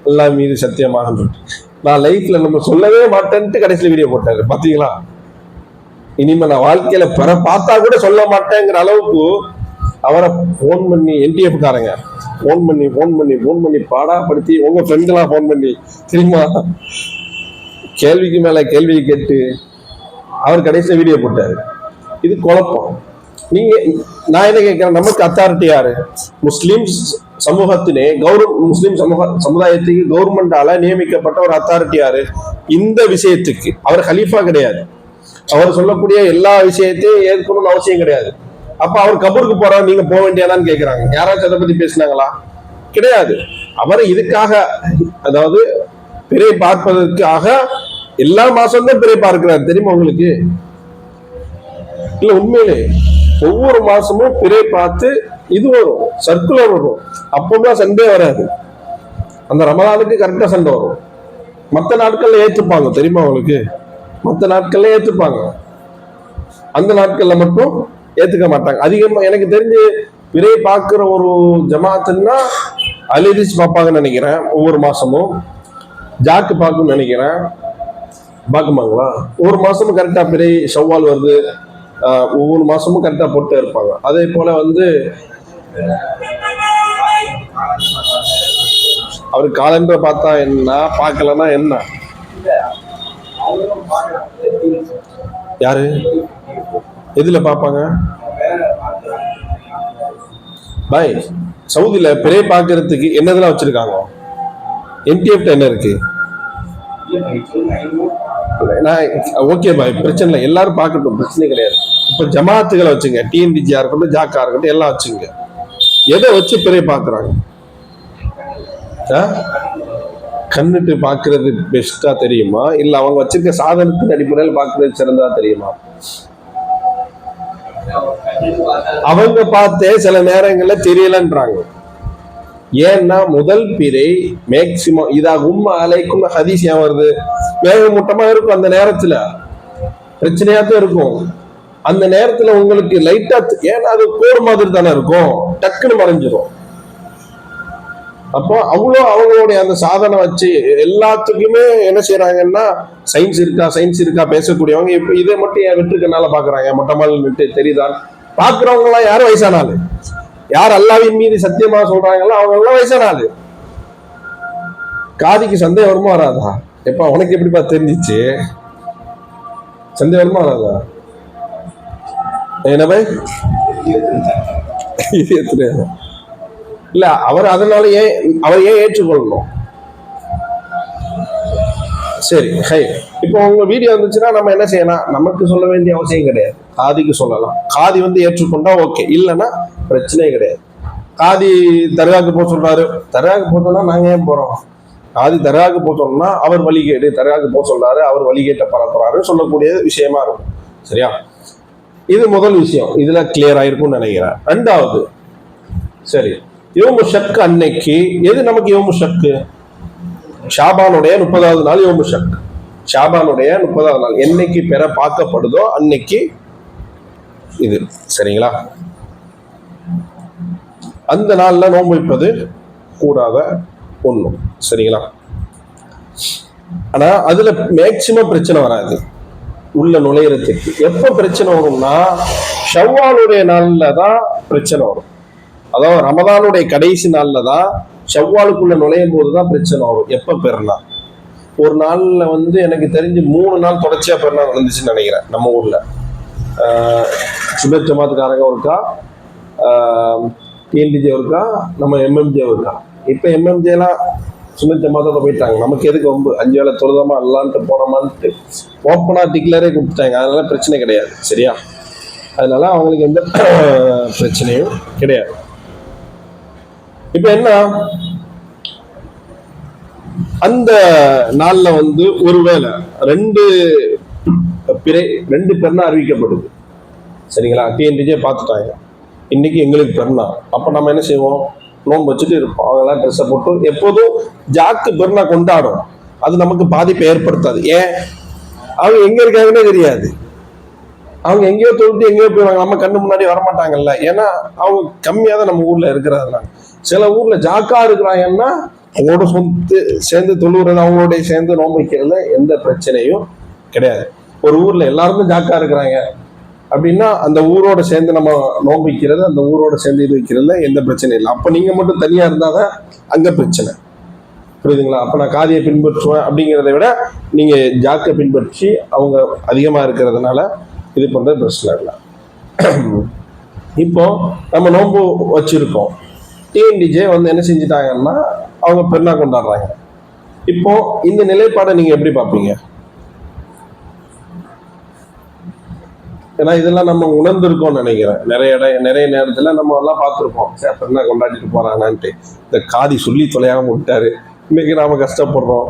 அல்லாஹ் மீது சத்தியமாக சொல்லிட்டு. நான் லைஃப்ல நம்ம சொல்லவே மாட்டேன்ட்டு கடைசியில் வீடியோ போட்டாரு, பாத்தீங்களா? இனிமே நான் வாழ்க்கையில பார்த்தா கூட சொல்ல மாட்டேங்கிற அளவுக்கு அவரை போன் பண்ணி, என்டிஎஃப் காரங்க போன் பண்ணி பாடாப்படுத்தி, உங்க ஃப்ரெண்ட்லாம் போன் பண்ணி தெரியுமா, கேள்விக்கு மேல கேள்வி கேட்டு அவர் கடைசியில் வீடியோ போட்டாரு. இது குழப்பம். நான் என்ன கேட்கிறேன், நமக்கு அத்தாரிட்டி யாரு? முஸ்லிம் சமூகத்தினே முஸ்லிம் சமுதாயத்துக்கு கவர்மெண்டால நியமிக்கப்பட்ட ஒரு அத்தாரிட்டி யாரு இந்த விஷயத்துக்கு? அவர் ஹலீஃபா கிடையாது. அவர் சொல்லக்கூடிய எல்லா விஷயத்தையும் ஏற்கணும்னு அவசியம் கிடையாது. அப்ப அவர் கபூருக்கு போறாரு, நீங்க போக வேண்டியதான்னு கேட்கிறாங்க. யாராச்சும் அதை பத்தி பேசினாங்களா? கிடையாது. அவர் இதுக்காக, அதாவது பிறை பார்ப்பதற்காக எல்லா மாசம்தான் பிறை பார்க்கிறார், தெரியுமா உங்களுக்கு? இல்ல, உண்மையிலே ஒவ்வொரு மாசமும் பிறை பார்த்து இது வரும், சர்க்குலர் வரும். அப்பதான் சண்டே வராது. அந்த ரமலானுக்கு கரெக்டா சண்டை வரும். மற்ற நாட்கள்ல ஏத்துப்பாங்க, தெரியுமா உங்களுக்கு? மற்ற நாட்கள்ல ஏத்துப்பாங்க, அந்த நாட்கள்ல மட்டும் ஏத்துக்க மாட்டாங்க. அதிகமா எனக்கு தெரிஞ்சு பிறை பார்க்கிற ஒரு ஜமாத்துன்னா அலிரிஸ் பார்ப்பாங்கன்னு நினைக்கிறேன். ஒவ்வொரு மாசமும் ஜாக்கு பார்க்குன்னு நினைக்கிறேன். பார்க்குமாங்களா? ஒரு மாசமும் கரெக்டா பிறை ஷவ்வால் வருது, ஒவ்வொரு மாசமும் கரெக்டா போட்டு இருப்பாங்க. அதே போல வந்து அவர் காலண்டரை பார்த்தா என்ன, பார்க்கலன்னா என்ன? யாரு எதுல பார்ப்பாங்க? பாய், சவுதியில பிறை பார்க்கறதுக்கு என்னதெல்லாம் வச்சிருக்காங்க? என்டிஎஃப் என்ன இருக்கு? ஓகே பாய், பிரச்சனை இல்லை, எல்லாரும் பார்க்கட்டும், பிரச்சனை கிடையாது. இப்ப ஜமாத்துகளை வச்சுங்க, டிஎன்டிஜியா இருக்கட்டும், ஜாக்கா இருக்கட்டும், எல்லாம் வச்சுங்க. எதை வச்சு பிறை பார்க்கறாங்க? கண்ணுட்டு பார்க்கறது பெஸ்டா தெரியுமா, இல்ல அவங்க வச்சிருக்க சாதனத்தின் அடிப்படையில் பார்க்கறது சிறந்தா தெரியுமா? அவங்க பார்த்தே சில நேரங்கள்ல தெரியலன்றாங்க. ஏன்னா முதல் பிறை மேக்சிமம் இதா உம்மா அலைக்கும் ஹதீஸ் ஏன் வருது? மேகமூட்டமா இருக்கும், அந்த நேரத்துல பிரச்சனையாத்தான் இருக்கும். அந்த நேரத்துல உங்களுக்கு லைட்டா, ஏன்னா அது கோடு மாதிரி தானே இருக்கும், டக்குன்னு மறைஞ்சிரும். அப்போ அவ்வளோ அவங்களுடைய அந்த சாதனை வச்சு எல்லாத்துக்குமே என்ன செய்யறாங்கன்னா, சயின்ஸ் இருக்கா பேசக்கூடியவங்க இப்ப இதை மட்டும் என் வெற்றிக்கனால பாக்குறாங்க. மொட்டை மால் விட்டு தெரியுதான் பாக்குறவங்க எல்லாம் யாரும் வயசானாலு, யார் அல்லாவின் மீது சத்தியமா சொல்றாங்களோ அவங்க எல்லாம் வயசானாலு. காதிக்கு சந்தேகம் வருமா வராதா? எப்ப உனக்கு எப்படிப்பா தெரிஞ்சிச்சு? சந்தேகம் வருமா வராதா? என்ன பாய், இல்ல அவர் அதனால அவர் ஏன் ஏற்றுக்கொள்ளணும்? சரி ஹை, இப்போ உங்க வீடியோ வந்துச்சுன்னா நம்ம என்ன செய்யலாம்? நமக்கு சொல்ல வேண்டிய அவசியம் கிடையாது, காதிக்கு சொல்லலாம். காதி வந்து ஏற்றுக்கொண்டா ஓகே, இல்லைன்னா பிரச்சனையே கிடையாது. காதி தர்காவுக்கு போக சொல்றாரு, தர்காவுக்கு போட்டோம்னா நாங்க ஏன் போறோம்? காதி தர்காவுக்கு போட்டோம்னா அவர் வழிகேடு, தர்காவுக்கு போக சொல்றாரு, அவர் வழிகேட்டை பரப்புறாரு சொல்லக்கூடிய விஷயமா இருக்கும். சரியா? இது முதல் விஷயம், இதுல கிளியர் ஆயிருக்கும்னு நினைக்கிறேன். ரெண்டாவது, சரி, யோமு ஷக் அன்னைக்கு எது நமக்கு யோமு ஷக்கு? ஷாபானுடைய 30வது நாள் யோமு ஷக். ஷாபானுடைய 30வது நாள் என்னைக்கு பெற பார்க்கப்படுதோ அன்னைக்கு இது. சரிங்களா? அந்த நாள்ல நோன்பு வைப்பது கூடாத ஒண்ணும். சரிங்களா? ஆனா அதுல மேக்சிமம் பிரச்சனை வராது உள்ள நுழையறதுக்கு. எப்ப பிரச்சனை வரும்னா ஷவ்வாலுடைய நாள்ல தான் பிரச்சனை வரும். அதாவது ரமதானுடைய கடைசி நாள்ல தான் ஷவ்வாலுக்குள்ள நுழையும் போதுதான் பிரச்சனை வரும். எப்ப பெருனா ஒரு நாள்ல வந்து எனக்கு தெரிஞ்சு 3 நாள் தொடர்ச்சியா பெருனா நடந்துச்சுன்னு நினைக்கிறேன் நம்ம ஊர்ல. சுபத் ஜமாத்துக்காரங்க இருக்கா, டிஎன்டிஜே இருக்கா, நம்ம எம்எம்ஜே இருக்கா. இப்ப எம்எம்ஜே எல்லாம் சுபத் ஜமாத்தோட போயிட்டாங்க. நமக்கு எதுக்கு ரொம்ப 5 வேளை தொழுதமா அல்லான்ட்டு போனோமான்ட்டு ஓப்பனா டிக்ளரே கொடுத்துட்டாங்க. அதனால பிரச்சனை கிடையாது. சரியா? அதனால அவங்களுக்கு எந்த பிரச்சனையும் கிடையாது. இப்ப என்ன, அந்த நாள்ல வந்து ஒருவேளை 2 பெருனா அறிவிக்கப்படுது. சரிங்களா? டிஎன்டிஜே பார்த்துட்டாங்க, இன்னைக்கு எங்களுக்கு பெருனா. அப்ப நம்ம என்ன செய்வோம்? நோன்பு வச்சுட்டு இருப்போம். அவங்கெல்லாம் ட்ரெஸ்ஸை போட்டு எப்போதும் ஜாக்கு பெருனா கொண்டாடும். அது நமக்கு பாதிப்பை ஏற்படுத்தாது. ஏன்? அவங்க எங்க இருக்காங்கன்னே தெரியாது. அவங்க எங்கேயோ தொழுட்டு எங்கேயோ போயிடுவாங்க, நம்ம கண்ணு முன்னாடி வரமாட்டாங்கல்ல. ஏன்னா அவங்க கம்மியாக தான் நம்ம ஊர்ல இருக்கிறதுனால. சில ஊர்ல ஜாக்கா இருக்கிறாங்கன்னா அவங்களோட சேர்ந்து தொழுகிறது, அவங்களோட சேர்ந்து நோன்பு வைக்கிறதுல எந்த பிரச்சனையும் கிடையாது. ஒரு ஊர்ல எல்லாருமே ஜாக்கா இருக்கிறாங்க அப்படின்னா அந்த ஊரோட சேர்ந்து நம்ம நோன்பு வைக்கிறது, அந்த ஊரோட சேர்ந்து இது வைக்கிறதுல எந்த பிரச்சனையும் இல்லை. அப்ப நீங்க மட்டும் தனியா இருந்தாதான் அங்க பிரச்சனை. புரியுதுங்களா? அப்ப நான் காதியை பின்பற்றுவேன் அப்படிங்கிறத விட நீங்க ஜாக்கை பின்பற்றி அவங்க அதிகமா இருக்கிறதுனால இது பண்றது பிரச்சனை இல்லை. இப்போ நம்ம நோன்பு வச்சிருக்கோம், டிஎன்டிஜே வந்து என்ன செஞ்சுட்டாங்கன்னா அவங்க பெருனா கொண்டாடுறாங்க. இப்போ இந்த நிலைப்பாடை நீங்க எப்படி பார்ப்பீங்க? ஏன்னா இதெல்லாம் நம்ம உணர்ந்திருக்கோம்னு நினைக்கிறேன். நிறைய நேரத்துல நம்ம எல்லாம் பார்த்துருப்போம், பெருனா கொண்டாடிட்டு போறானான்ட்டு. இந்த காதி சொல்லி தொலையாம விட்டாரு, இன்னைக்கு நாம கஷ்டப்படுறோம்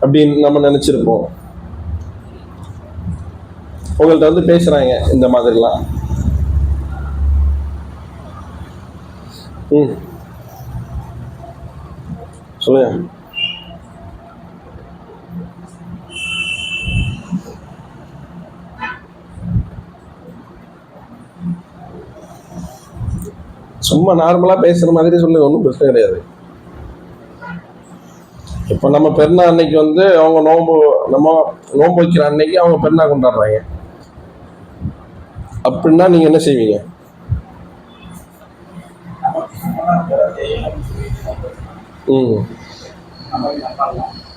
அப்படின்னு நம்ம நினைச்சிருப்போம். உங்கள்கிட்ட வந்து பேசுறாங்க இந்த மாதிரிலாம். சொல்லுங்க. சும்மா நார்மலா பேசுற மாதிரி சொல்லுங்க, ஒன்றும் பிரச்சனை கிடையாது. இப்ப நம்ம பெருனா அன்னைக்கு வந்து அவங்க நோன்பு வைக்கிற அன்னைக்கு அவங்க பெருனா கொண்டாடுறாங்க. அப்படின்னா நீங்க என்ன செய்வீங்க? ம்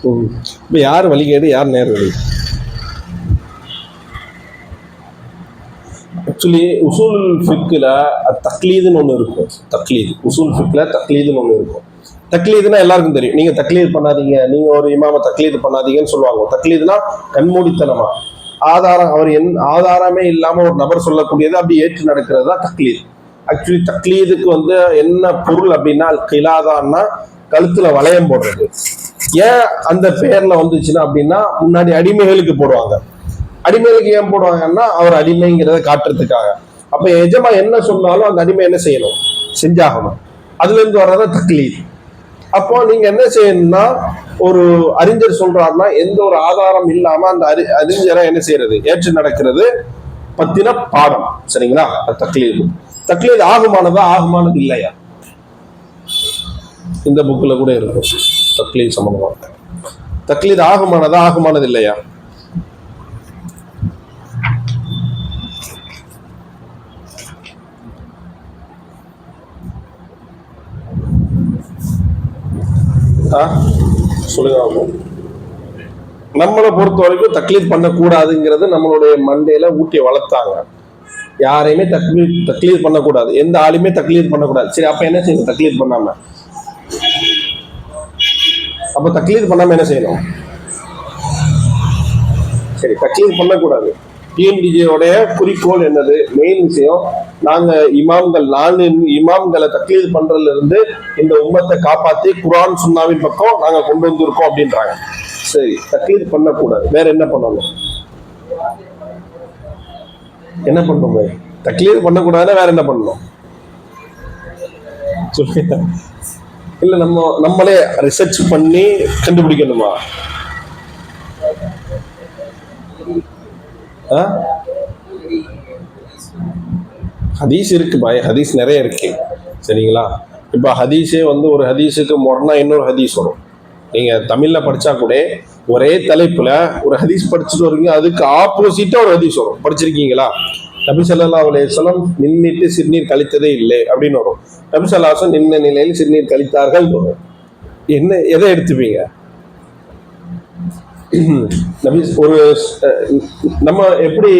ம் இப்போ யார் வழிகேடு, யார் நேர் வழி? ஆக்சுவலி உசூல் ஃபிக்கில் தக்லீதுன்னு ஒன்று இருக்கும். உசூல் ஃபிக்கில் தக்லீதுன்னு ஒன்று இருக்கும். தக்லீதுனா எல்லாருக்கும் தெரியும். நீங்கள் தக்லீது பண்ணாதீங்க, நீங்கள் ஒரு இமாம தக்லீது பண்ணாதீங்கன்னு சொல்லுவாங்க. தக்லீதுனா கண்மூடித்தனமா ஆதாரம், அவர் ஆதாரமே இல்லாமல் ஒரு நபர் சொல்லக்கூடியது அப்படி ஏற்று நடக்கிறது தான் தக்லீது. ஆக்சுவலி தக்லீதுக்கு என்ன பொருள் அப்படின்னா, கிலாதான்னா கழுத்துல வளையம் போடுறது. ஏன் அந்த பேர்ல வந்துச்சுன்னா அப்படின்னா, முன்னாடி அடிமைகளுக்கு போடுவாங்க. அடிமைகளுக்கு ஏன் போடுவாங்கன்னா, அவர் அடிமைங்கிறத காட்டுறதுக்காக. அப்ப எஜமா என்ன சொன்னாலும் அந்த அடிமை என்ன செய்யணும்? செஞ்சாகணும். அதுல இருந்து வர்றத தக்லீத். அப்போ நீங்க என்ன செய்யணும்னா, ஒரு அறிஞர் சொல்றாருன்னா எந்த ஒரு ஆதாரம் இல்லாம அந்த அறிஞரை என்ன செய்யறது? ஏற்று நடக்கிறது பத்தின பாடம். சரிங்களா? தக்லீத் ஆகுமானதா, ஆகுமானது இல்லையா? இந்த புக்ல கூட இருக்கும் தக்லீத் சம்பந்தமா. தக்லீத் ஆகுமானதா, ஆகுமானது இல்லையா? சொல்லுங்க. நம்மளை பொறுத்த வரைக்கும் தக்லீத் பண்ணக்கூடாதுங்கிறது நம்மளுடைய மண்டையில ஊட்டி வளர்த்தாங்க. யாரையுமே தக்லீத் பண்ணக்கூடாது, எந்த ஆளுமே தக்லீத் பண்ணக்கூடாது. சரி, அப்ப என்ன செய்யணும்? தக்லீத் பண்ணாம என்ன செய்யணும்? சரி, தக்லீத் பண்ணக்கூடாது. டிஎன்டிஜேயோடைய குறிக்கோள் என்னது? மெயின் விஷயம், நாங்க இமாம்கள், இமாம்களை தக்லீத் பண்றதுல இருந்து இந்த உம்மத்தை காப்பாத்தி குர்ஆன் சுன்னாவின் பக்கம் நாங்க கொண்டு வந்திருக்கோம் அப்படின்றாங்க. சரி, தக்லீத் பண்ணக்கூடாது, வேற என்ன பண்ணணும்? என்ன பண்ணணும்? தக்லீத் பண்ணக்கூடாதுன்னா வேற என்ன பண்ணணும்? இல்ல நம்மளே ரிசர்ச் பண்ணி கண்டுபிடிக்கணுமா? ஹதீஸ் இருக்கு பாய், ஹதீஸ் நிறைய இருக்கு. சரிங்களா? இப்போ ஹதீஸே ஒரு ஹதீஸுக்கு மொறனா இன்னொரு ஹதீஸ் வரும். நீங்க தமிழ்ல படிச்சா கூட ஒரே தலைப்புல ஒரு ஹதீஸ் படிச்சுட்டு வருவீங்க, அதுக்கு ஆப்போசிட்டா ஒரு ஹதீஸ் வரும். படிச்சிருக்கீங்களா? நபி ஸல்லல்லாஹு அலைஹி வஸல்லம் நின்னிட்டு சிறுநீர் கழித்ததே இல்லை அப்படின்னு வரும். நபி ஸல்லல்லாஹு அலைஹி வஸல்லம் நின்ன நிலையில் சிறுநீர் கழித்தார்கள் வரும். எதை எடுத்துப்பீங்க? நம்ம எப்படி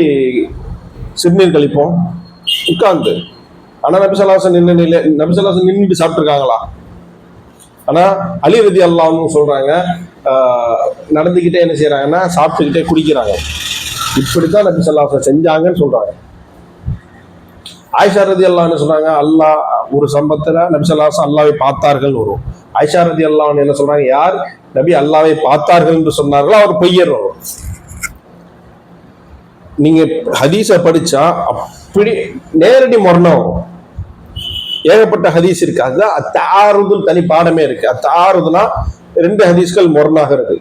சிறுநீர் கழிப்போம்? உட்கார்ந்து. ஆனா நபி ஸல்லல்லாஹு அலைஹி வஸல்லம் நபி ஸல்லல்லாஹு அலைஹி வஸல்லம் நின்னுட்டு சாப்பிட்டுருக்காங்களா? ஆனா அலி ரலியல்லாஹு அன்ஹு சொல்றாங்க, நடந்துகிட்டே என்ன செய்யறாங்கன்னா சாப்பிட்டுக்கிட்டே குடிக்கிறாங்க. இப்படித்தான் நபி ஸல்லல்லாஹு அலைஹி வஸல்லம் செஞ்சாங்கன்னு சொல்றாங்க. ஆயிஷா ரலியல்லாஹு அன்ஹா சொல்றாங்க, அல்லாஹ் ஒரு சம்பத்துல நபி ஸல்லல்லாஹு அலைஹி வஸல்லம் அல்லாஹ்வை பார்த்தார்கள் வரும். ஆயிஷா ரலியல்லாஹு அன்ஹா என்ன சொல்றாங்க? யார் நபி அல்லாஹ்வை பார்த்தார்கள் என்று சொன்னார்களோ அவர் பொய்யர் வரும். நீங்க ஹதீஸ படிச்சா அப்படி நேரடி மரணம் ஏகப்பட்ட ஹதீஸ் இருக்கு. அதுதான் அத்தாறுதல் தனி பாடமே இருக்கு. அத்தாறுதுனா ரெண்டு ஹதீஸ்கள் மொரணாகிறது.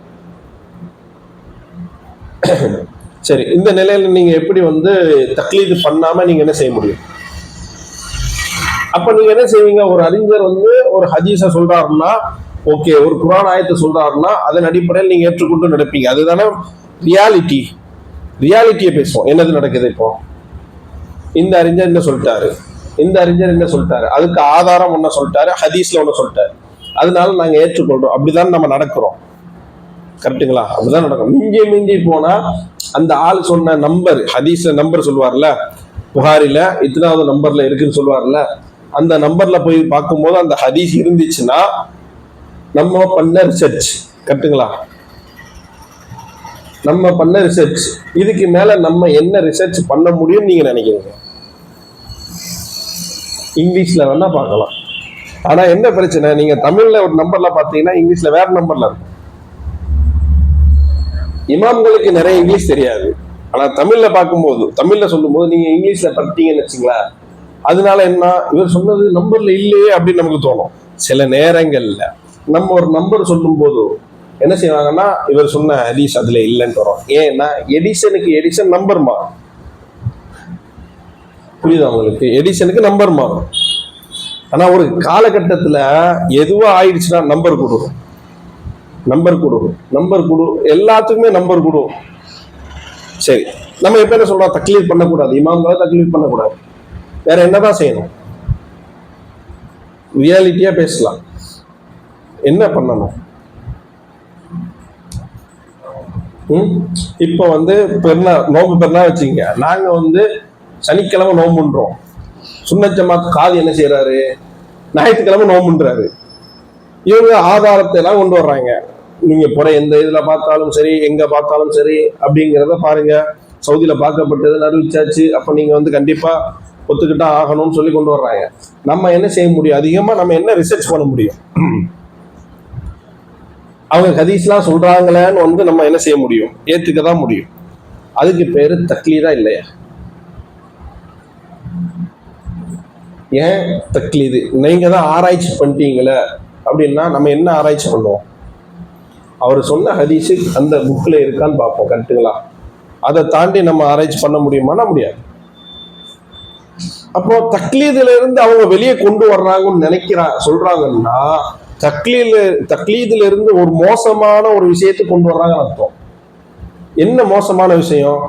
சரி, இந்த நிலையில நீங்க எப்படி தக்லீது பண்ணாம நீங்க என்ன செய்ய முடியும்? அப்ப நீங்க என்ன செய்வீங்க? ஒரு அறிஞர் ஒரு ஹதீஸ சொல்றாருன்னா ஓகே, ஒரு குர்ஆன் ஆயத்தை சொல்றாருன்னா அதன் அடிப்படையில் நீங்க ஏற்றுக்கொண்டு நடப்பீங்க. அதுதானே ரியாலிட்டியை பேசுவோம். என்னது நடக்குது இப்போ? இந்த அறிஞர் என்ன சொல்லிட்டாரு, இந்த அறிஞர் என்ன சொல்லிட்டாரு, அதுக்கு ஆதாரம் ஒன்ன சொல்லிட்டாரு, ஹதீஸ்ல ஒண்ணு சொல்லிட்டாரு, அதனால நாங்க ஏற்றுக்கொள்றோம். அப்படிதான் நம்ம நடக்கிறோம். கரெக்டுங்களா? அப்படிதான் நடக்கும். மிஞ்சி போனா அந்த ஆள் சொன்ன நம்பர், ஹதீஸ்ல நம்பர் சொல்லுவார்ல, புகாரில இத்தனாவது நம்பர்ல இருக்குன்னு சொல்லுவார்ல, அந்த நம்பர்ல போய் பார்க்கும்போது அந்த ஹதீஸ் இருந்துச்சுன்னா நம்ம பண்ண ரிசர்ச். கரெக்டுங்களா? நம்ம பண்ண ரிசர்ச். இதுக்கு மேல நம்ம என்ன ரிசர்ச் பண்ண முடியும்னு நீங்க நினைக்கிறீங்க? இங்கிலீஷ்ல வேணா பார்க்கலாம். ஆனா என்ன பிரச்சனை, நீங்க தமிழ்ல ஒரு நம்பர்ல பாத்தீங்கன்னா இங்கிலீஷ்ல வேற நம்பர்ல இருக்கும். இமாம்களுக்கு நிறைய இங்கிலீஷ் தெரியாது. ஆனா தமிழ்ல பார்க்கும்போது, தமிழ்ல சொல்லும் போது நீங்க இங்கிலீஷ்ல படித்தீங்கன்னு வச்சுங்களேன், அதனால என்ன, இவர் சொன்னது நம்பர்ல இல்லையே அப்படின்னு நமக்கு தோணும். சில நேரங்கள்ல நம்ம ஒரு நம்பர் சொல்லும் போது என்ன செய்வாங்கன்னா, இவர் சொன்ன ஹதீஸ் அதுல இல்லைன்னு வரும். ஏன்னா எடிசன் நம்பர் மாறும். புரியுதா உங்களுக்கு? எடிசனுக்கு நம்பர் மாறும். ஆனா ஒரு காலகட்டத்துல எதுவா ஆயிடுச்சுன்னா நம்பர் கொடு, எல்லாத்துக்குமே நம்பர் கொடு. சரி, நம்ம எப்ப என்ன சொல்றோம்? தக்லீத் பண்ணக்கூடாது, இமாம்களை தக்லீத் பண்ணக்கூடாது. வேற என்னதான் செய்யணும்? ரியாலிட்டியா பேசலாம். என்ன பண்ணணும்? இப்ப நோம்பு பெருனா வச்சுங்க. நாங்க சனிக்கிழமை நோம்புன்றோம். சுன்னத் ஜமாத் காதி என்ன செய்யறாரு? ஞாயிற்றுக்கிழமை நோம்புன்றாரு. இவங்க ஆதாரத்தை எல்லாம் கொண்டு வர்றாங்க. நீங்க போற எந்த இதுல பார்த்தாலும் சரி, எங்க பார்த்தாலும் சரி அப்படிங்கிறத பாருங்க. சவுதியில பார்க்கப்பட்டது, நடுவிச்சாச்சு, அப்ப நீங்க கண்டிப்பா ஒத்துக்கிட்டா ஆகணும்னு சொல்லி கொண்டு வர்றாங்க. நம்ம என்ன செய்ய முடியும்? அதிகமா நம்ம என்ன ரிசர்ச் பண்ண முடியும்? அவங்க ஹதீஸ்லாம் சொல்றாங்களேன்னு நம்ம என்ன செய்ய முடியும்? ஏத்துக்கதான் முடியும். அதுக்கு பேரு தக்லீதா இல்லையா? ஏன் தக்லீது? நீங்க தான் ஆராய்ச்சி பண்ணிட்டீங்களே அப்படின்னா நம்ம என்ன ஆராய்ச்சி பண்ணுவோம்? அவர் சொன்ன ஹதீஸு அந்த புக்ல இருக்கான்னு பார்ப்போம். கரெக்டுங்களா? அதை தாண்டி நம்ம ஆராய்ச்சி பண்ண முடியுமானா முடியாது. அப்போ தக்லீதுல இருந்து அவங்க வெளியே கொண்டு வர்றாங்கன்னு சொல்றாங்கன்னா தக்லீதுல இருந்து ஒரு மோசமான ஒரு விஷயத்தை கொண்டு வர்றாங்கன்னு அர்த்தம். என்ன மோசமான விஷயம்?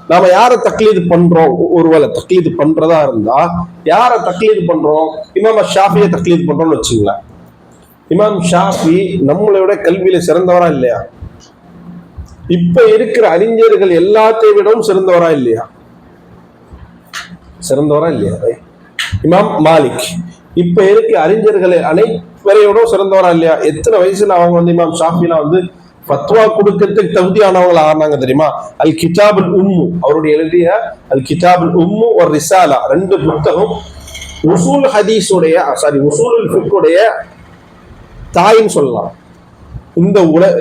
நாம யாரை தக்லீது பண்றோம்? ஒருவேளை தக்லீது பண்றதா இருந்தா யாரை தக்லீது பண்றோம்? இமாம் ஷாஃபியை தக்லீது பண்றோம்னு வச்சுங்களேன். இமாம் ஷாஃபி நம்மளை விட கல்வியில சிறந்தவரா இல்லையா? இப்ப இருக்கிற அறிஞர்கள் எல்லாத்தையும் விடவும் சிறந்தவரா இல்லையா? சிறந்தவரா இல்லையா? இமாம் மாலிக் இப்ப இருக்க அறிஞர்களை அனைவரையோட சிறந்தவரா இல்லையா? எத்தனை வயசுல அவங்க இமாம் ஷாஃபிலாம் ஃபத்வா கொடுக்கறதுக்கு தகுதியானவங்களா ஆனாங்க தெரியுமா? அல் கிதாபுல் உம்மு, அவருடைய எழுதிய அல் கிதாபுல் உம்மு ஒரு ரிசாலா, 2 புத்தகம் உசூல் ஹதீஸுடைய உசூலுல் ஃபிக்ஹுடைய தாயின்னு சொல்லலாம்.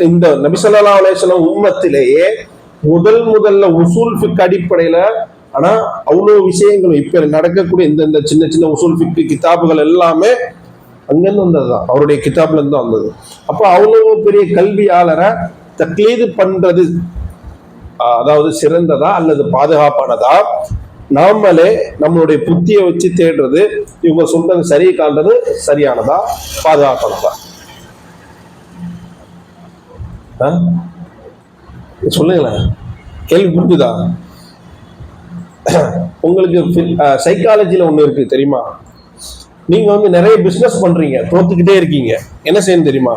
இந்த நபி ஸல்லல்லாஹு அலைஹி வஸல்லம் உம்மத்திலேயே முதல்ல உசூல் ஃபிக் அடிப்படையில, ஆனா அவ்வளவு விஷயங்களும் இப்ப நடக்கக்கூடிய இந்த சின்ன சின்ன உசூல் ஃபிக் கிதாபுகள் எல்லாமே அங்கிருந்து வந்ததுதான், அவருடைய கிதாப்ல இருந்து வந்தது. அப்ப அவ்வளவு பெரிய கல்வியாளரை தக்லீது பண்றது அதாவது சிறந்ததா அல்லது பாதுகாப்பானதா? நாமளே நம்மளுடைய புத்தியை வச்சு தேடுறது, இவங்க சொல்றது சரி காண்றது சரியானதா பாதுகாப்பானதா? சொல்லுங்களேன். கேள்வி புரிஞ்சுதா? உங்களுக்கு சைக்காலஜில ஒண்ணு இருக்கு தெரியுமா? நீங்க நிறைய பிசினஸ் பண்றீங்க, தோத்துக்கிட்டே இருக்கீங்க. என்ன செய்யணும் தெரியுமா?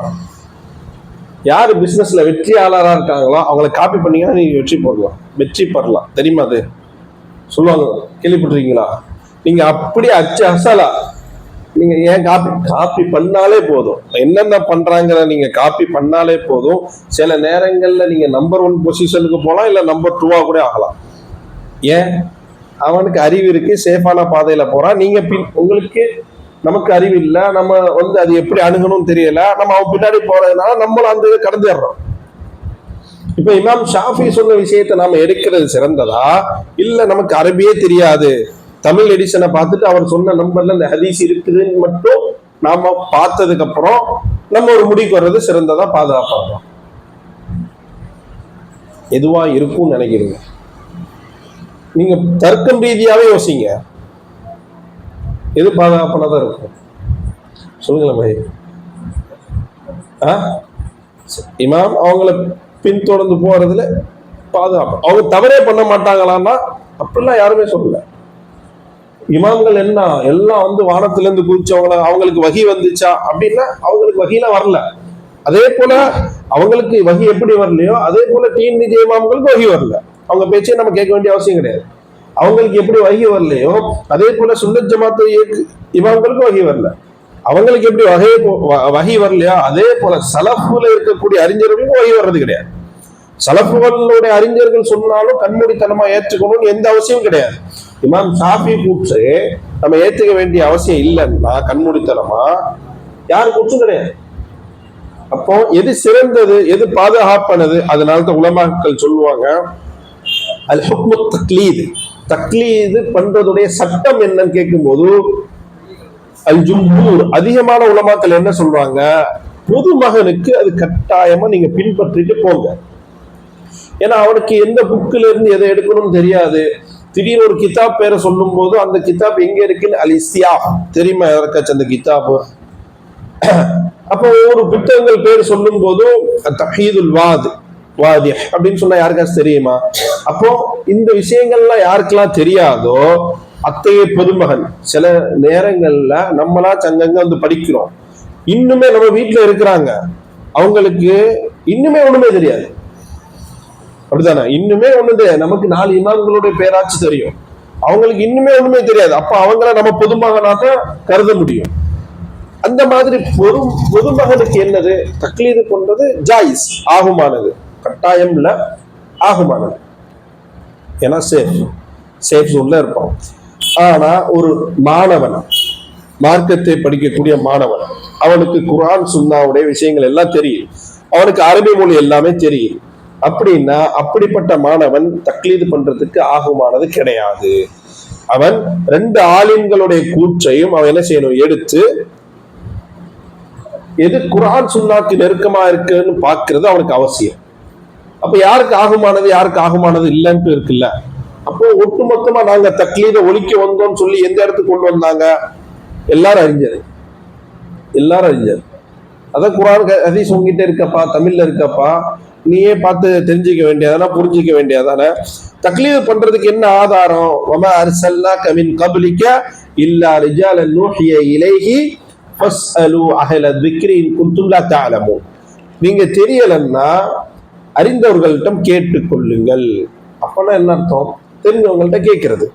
யாரு பிசினஸ்ல வெற்றியாளரா இருக்காங்களோ அவங்களை காப்பி பண்ணீங்கன்னா நீங்க வெற்றி பெறலாம். தெரியுமா? அது சொல்லுவாங்க, கேள்விப்பட்டிருக்கீங்களா? நீங்க அப்படியே அசலா நீங்க ஏன் காப்பி பண்ணாலே போதும். என்னென்ன பண்றாங்க நீங்க காப்பி பண்ணாலே போதும். சில நேரங்கள்ல நீங்க நம்பர் 1 பொசிஷனுக்கு போகலாம், இல்ல நம்பர் 2 கூட ஆகலாம். ஏன்? அவனுக்கு அறிவு இருக்கு, சேஃபான பாதையில போறான். நீங்க நமக்கு அறிவு இல்லை, நம்ம அது எப்படி அணுகணும்னு தெரியல, நம்ம அவன் பின்னாடி போறதுனால நம்மளும் அந்த இதை கடந்துடுறோம். இப்ப இமாம் ஷாஃபி சொன்ன விஷயத்தை நாம எடுக்கிறது சிறந்ததா, இல்ல நமக்கு அரபியே தெரியாது, தமிழ் எடிஷனை பார்த்துட்டு அவர் சொன்ன நம்பர்ல இந்த ஹதீஸ் இருக்குதுன்னு மட்டும் நாம பார்த்ததுக்கு அப்புறம் நம்ம ஒரு முடிவுக்கு வர்றது சிறந்ததா பாதுகாப்பாக? எதுவா இருக்கும்னு நினைக்கிறீங்க? நீங்க தர்க்கம் ரீதியாவே யோசிங்க, எது பாதுகாப்பானதா இருக்கும்? சொல்லுங்களேன் பாய். இமாம் அவங்கள பின்தொடர்ந்து போறதுல பாதுகாப்பு. அவங்க தவறே பண்ண மாட்டாங்களான்னா அப்படிலாம் யாருமே சொல்லல. இமாம்கள் என்ன எல்லாம் வானத்துல இருந்து குதிச்சவங்கள, அவங்களுக்கு வகி வந்துச்சா அப்படின்னா அவங்களுக்கு வகிலாம் வரல. அதே போல அவங்களுக்கு வகி எப்படி வரலையோ அதே போல டிஎன்பிஜே இமாம்களுக்கு வகி வரல. அவங்க பேச்சே நம்ம கேட்க வேண்டிய அவசியம் கிடையாது. அவங்களுக்கு எப்படி வகி வரலையோ அதே போல சுன்னத் ஜமாத் இமாம்களுக்கு வகி வரல. அவங்களுக்கு எப்படி வகி வரலையோ அதே போல சலஃபுல இருக்கக்கூடிய அறிஞர்களுக்கும் வகி வர்றது கிடையாது. சலஃபுகளுடைய அறிஞர்கள் சொன்னாலும் கண்மூடித்தனமா ஏற்றுக்கணும்னு எந்த அவசியம் கிடையாது. இமாம் ஷாஃபி கூற்று நம்ம ஏற்றுக்க வேண்டிய அவசியம் இல்லைன்னா கண்மூடித்தனமா யாரு கூற்றும் கிடையாது. அப்போ எது சிறந்தது, எது பாதுகாப்பானது? அதனால்தான் உலமாக்கள் சொல்லுவாங்க அல் ஹுக்மு தக்லீது, தக்லீது பண்றதுடைய சட்டம் என்னன்னு கேட்கும்போது அல் ஜும்ஹூர் அதிகமான உலமாக்கள் என்ன சொல்றாங்க? பொதுமகனுக்கு அது கட்டாயமா நீங்க பின்பற்றிட்டு போங்க. ஏன்னா அவனுக்கு எந்த புக்கில இருந்து எதை எடுக்கணும்னு தெரியாது. திடீர்னு ஒரு கிதாப் பேரை சொல்லும் போது அந்த கிதாப் எங்க இருக்குன்னு அல் இஸ்தியாப் தெரியுமா யாருக்காச்சும் அந்த கிதாப்? அப்போ ஒரு புத்தகங்கள் பேர் சொல்லும் போதும் தஹீதுல் வாத் வாதி அப்படின்னு சொன்னா யாருக்காச்சும் தெரியுமா? அப்போ இந்த விஷயங்கள்லாம் யாருக்கெல்லாம் தெரியாதோ அத்தைய பொதுமகன் சில நேரங்கள்ல நம்மளா சங்கங்க வந்து படிக்கிறோம், இன்னுமே நம்ம வீட்டுல இருக்கிறாங்க, அவங்களுக்கு இன்னுமே ஒண்ணுமே தெரியாது. அப்படித்தானே? இன்னுமே ஒண்ணு தெரியாது. நமக்கு 4 இமாம்களுடைய பேராச்சு தெரியும், அவங்களுக்கு இன்னுமே ஒண்ணுமே தெரியாது. அப்ப அவங்கள நம்ம பொதுமகனா தான் கருத முடியும். அந்த மாதிரி பொதுமகனுக்கு என்னது தக்லீது கொண்டது ஜாயிஸ், ஆகுமானது, கட்டாயம் இல்ல, ஆகுமானது. ஏன்னா சேஃப் ஜோன்ல இருப்பான். ஆனா ஒரு மாணவன், மார்க்கத்தை படிக்கக்கூடிய மாணவன், அவனுக்கு குர்ஆன் சுன்னாவுடைய விஷயங்கள் எல்லாம் தெரியும், அவனுக்கு அரபி மொழி எல்லாமே தெரியும். அப்படின்னா அப்படிப்பட்ட மாணவன் தக்லீது பண்றதுக்கு ஆகுமானது கிடையாது. அவன் 2 ஆலிம்களுடைய கூற்றையும் அவன் என்ன செய்யணும், எடுத்து எது குர்ஆன் சுன்னாக்கு நெருக்கமா இருக்குன்னு பாக்குறது அவனுக்கு அவசியம். அப்ப யாருக்கு ஆகுமானது யாருக்கு ஆகுமானது இல்லைன்ட்டு இருக்குல்ல. அப்போ ஒட்டுமொத்தமா நாங்க தக்லீதை ஒழிக்க வந்தோம்னு சொல்லி எந்த இடத்துக்கு கொண்டு வந்தாங்க? எல்லாரும் அறிஞர், எல்லாரும் அறிஞர். அதான் குர்ஆன் ஹதீஸ் உங்ககிட்ட இருக்கப்பா, தமிழ்ல இருக்கப்பா, நீயே பார்த்து தெரிஞ்சுக்க வேண்டியதானே, புரிஞ்சுக்க வேண்டியதானே. தக்லீது பண்றதுக்கு என்ன ஆதாரம்? வமா அர்சல்னாக மின் கப்லிக இல்லா ரிஜாலன் நூஹிய இலைஹி ஃபஸ்அலு அஹ்ல ذிக்ரி இன் குன்தும் லா தஅலமூன். நீங்க தெரியலன்னா அறிந்தவர்களிடம் கேட்டுக்கொள்ளுங்கள். அப்பனா என்ன அர்த்தம்? தெரிஞ்சவங்கள்ட்ட கேட்கறது.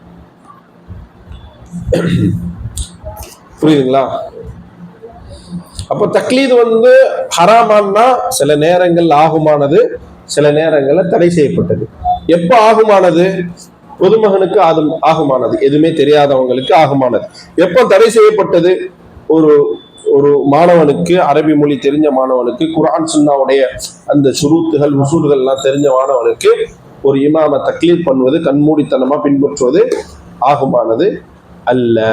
புரியுதுங்களா? அப்ப தக்லீது வந்து ஹராமான்னா சில நேரங்கள் ஆகுமானது, சில நேரங்கள்ல தடை செய்யப்பட்டது. எப்ப ஆகுமானது? பொதுமகனுக்கு ஆகுமானது, எதுவுமே தெரியாதவங்களுக்கு ஆகுமானது. எப்ப தடை செய்யப்பட்டது? ஒரு மாணவனுக்கு, அரபி மொழி தெரிஞ்ச மாணவனுக்கு, குர்ஆன் சுன்னாவுடைய அந்த சுரூத்துகள் உசூல்கள் எல்லாம் தெரிஞ்ச மாணவனுக்கு ஒரு இமாம தக்லீத் பண்ணுவது, கண்மூடித்தனமா பின்பற்றுவது ஆகுமானது அல்ல.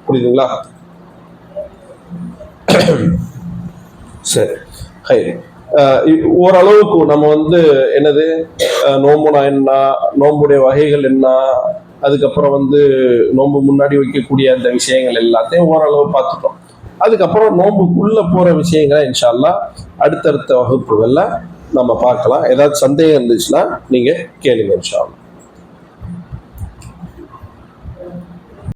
புரியுதுங்களா? சரி, ஓரளவுக்கு நம்ம வந்து என்னது நோம்புனா என்ன, நோம்புடைய வகைகள் என்ன, அதுக்கப்புறம் வந்து நோம்பு முன்னாடி வைக்கக்கூடிய அந்த விஷயங்கள் எல்லாத்தையும் ஓரளவு பார்த்துட்டோம். அதுக்கப்புறம் நோம்புக்குள்ள போற விஷயங்களை இன்ஷா அல்லாஹ் அடுத்தடுத்த வகுப்புகள்ல நம்ம பார்க்கலாம். ஏதாவது சந்தேகம் இருந்துச்சுன்னா நீங்க கேளுங்க இன்ஷா அல்லாஹ்.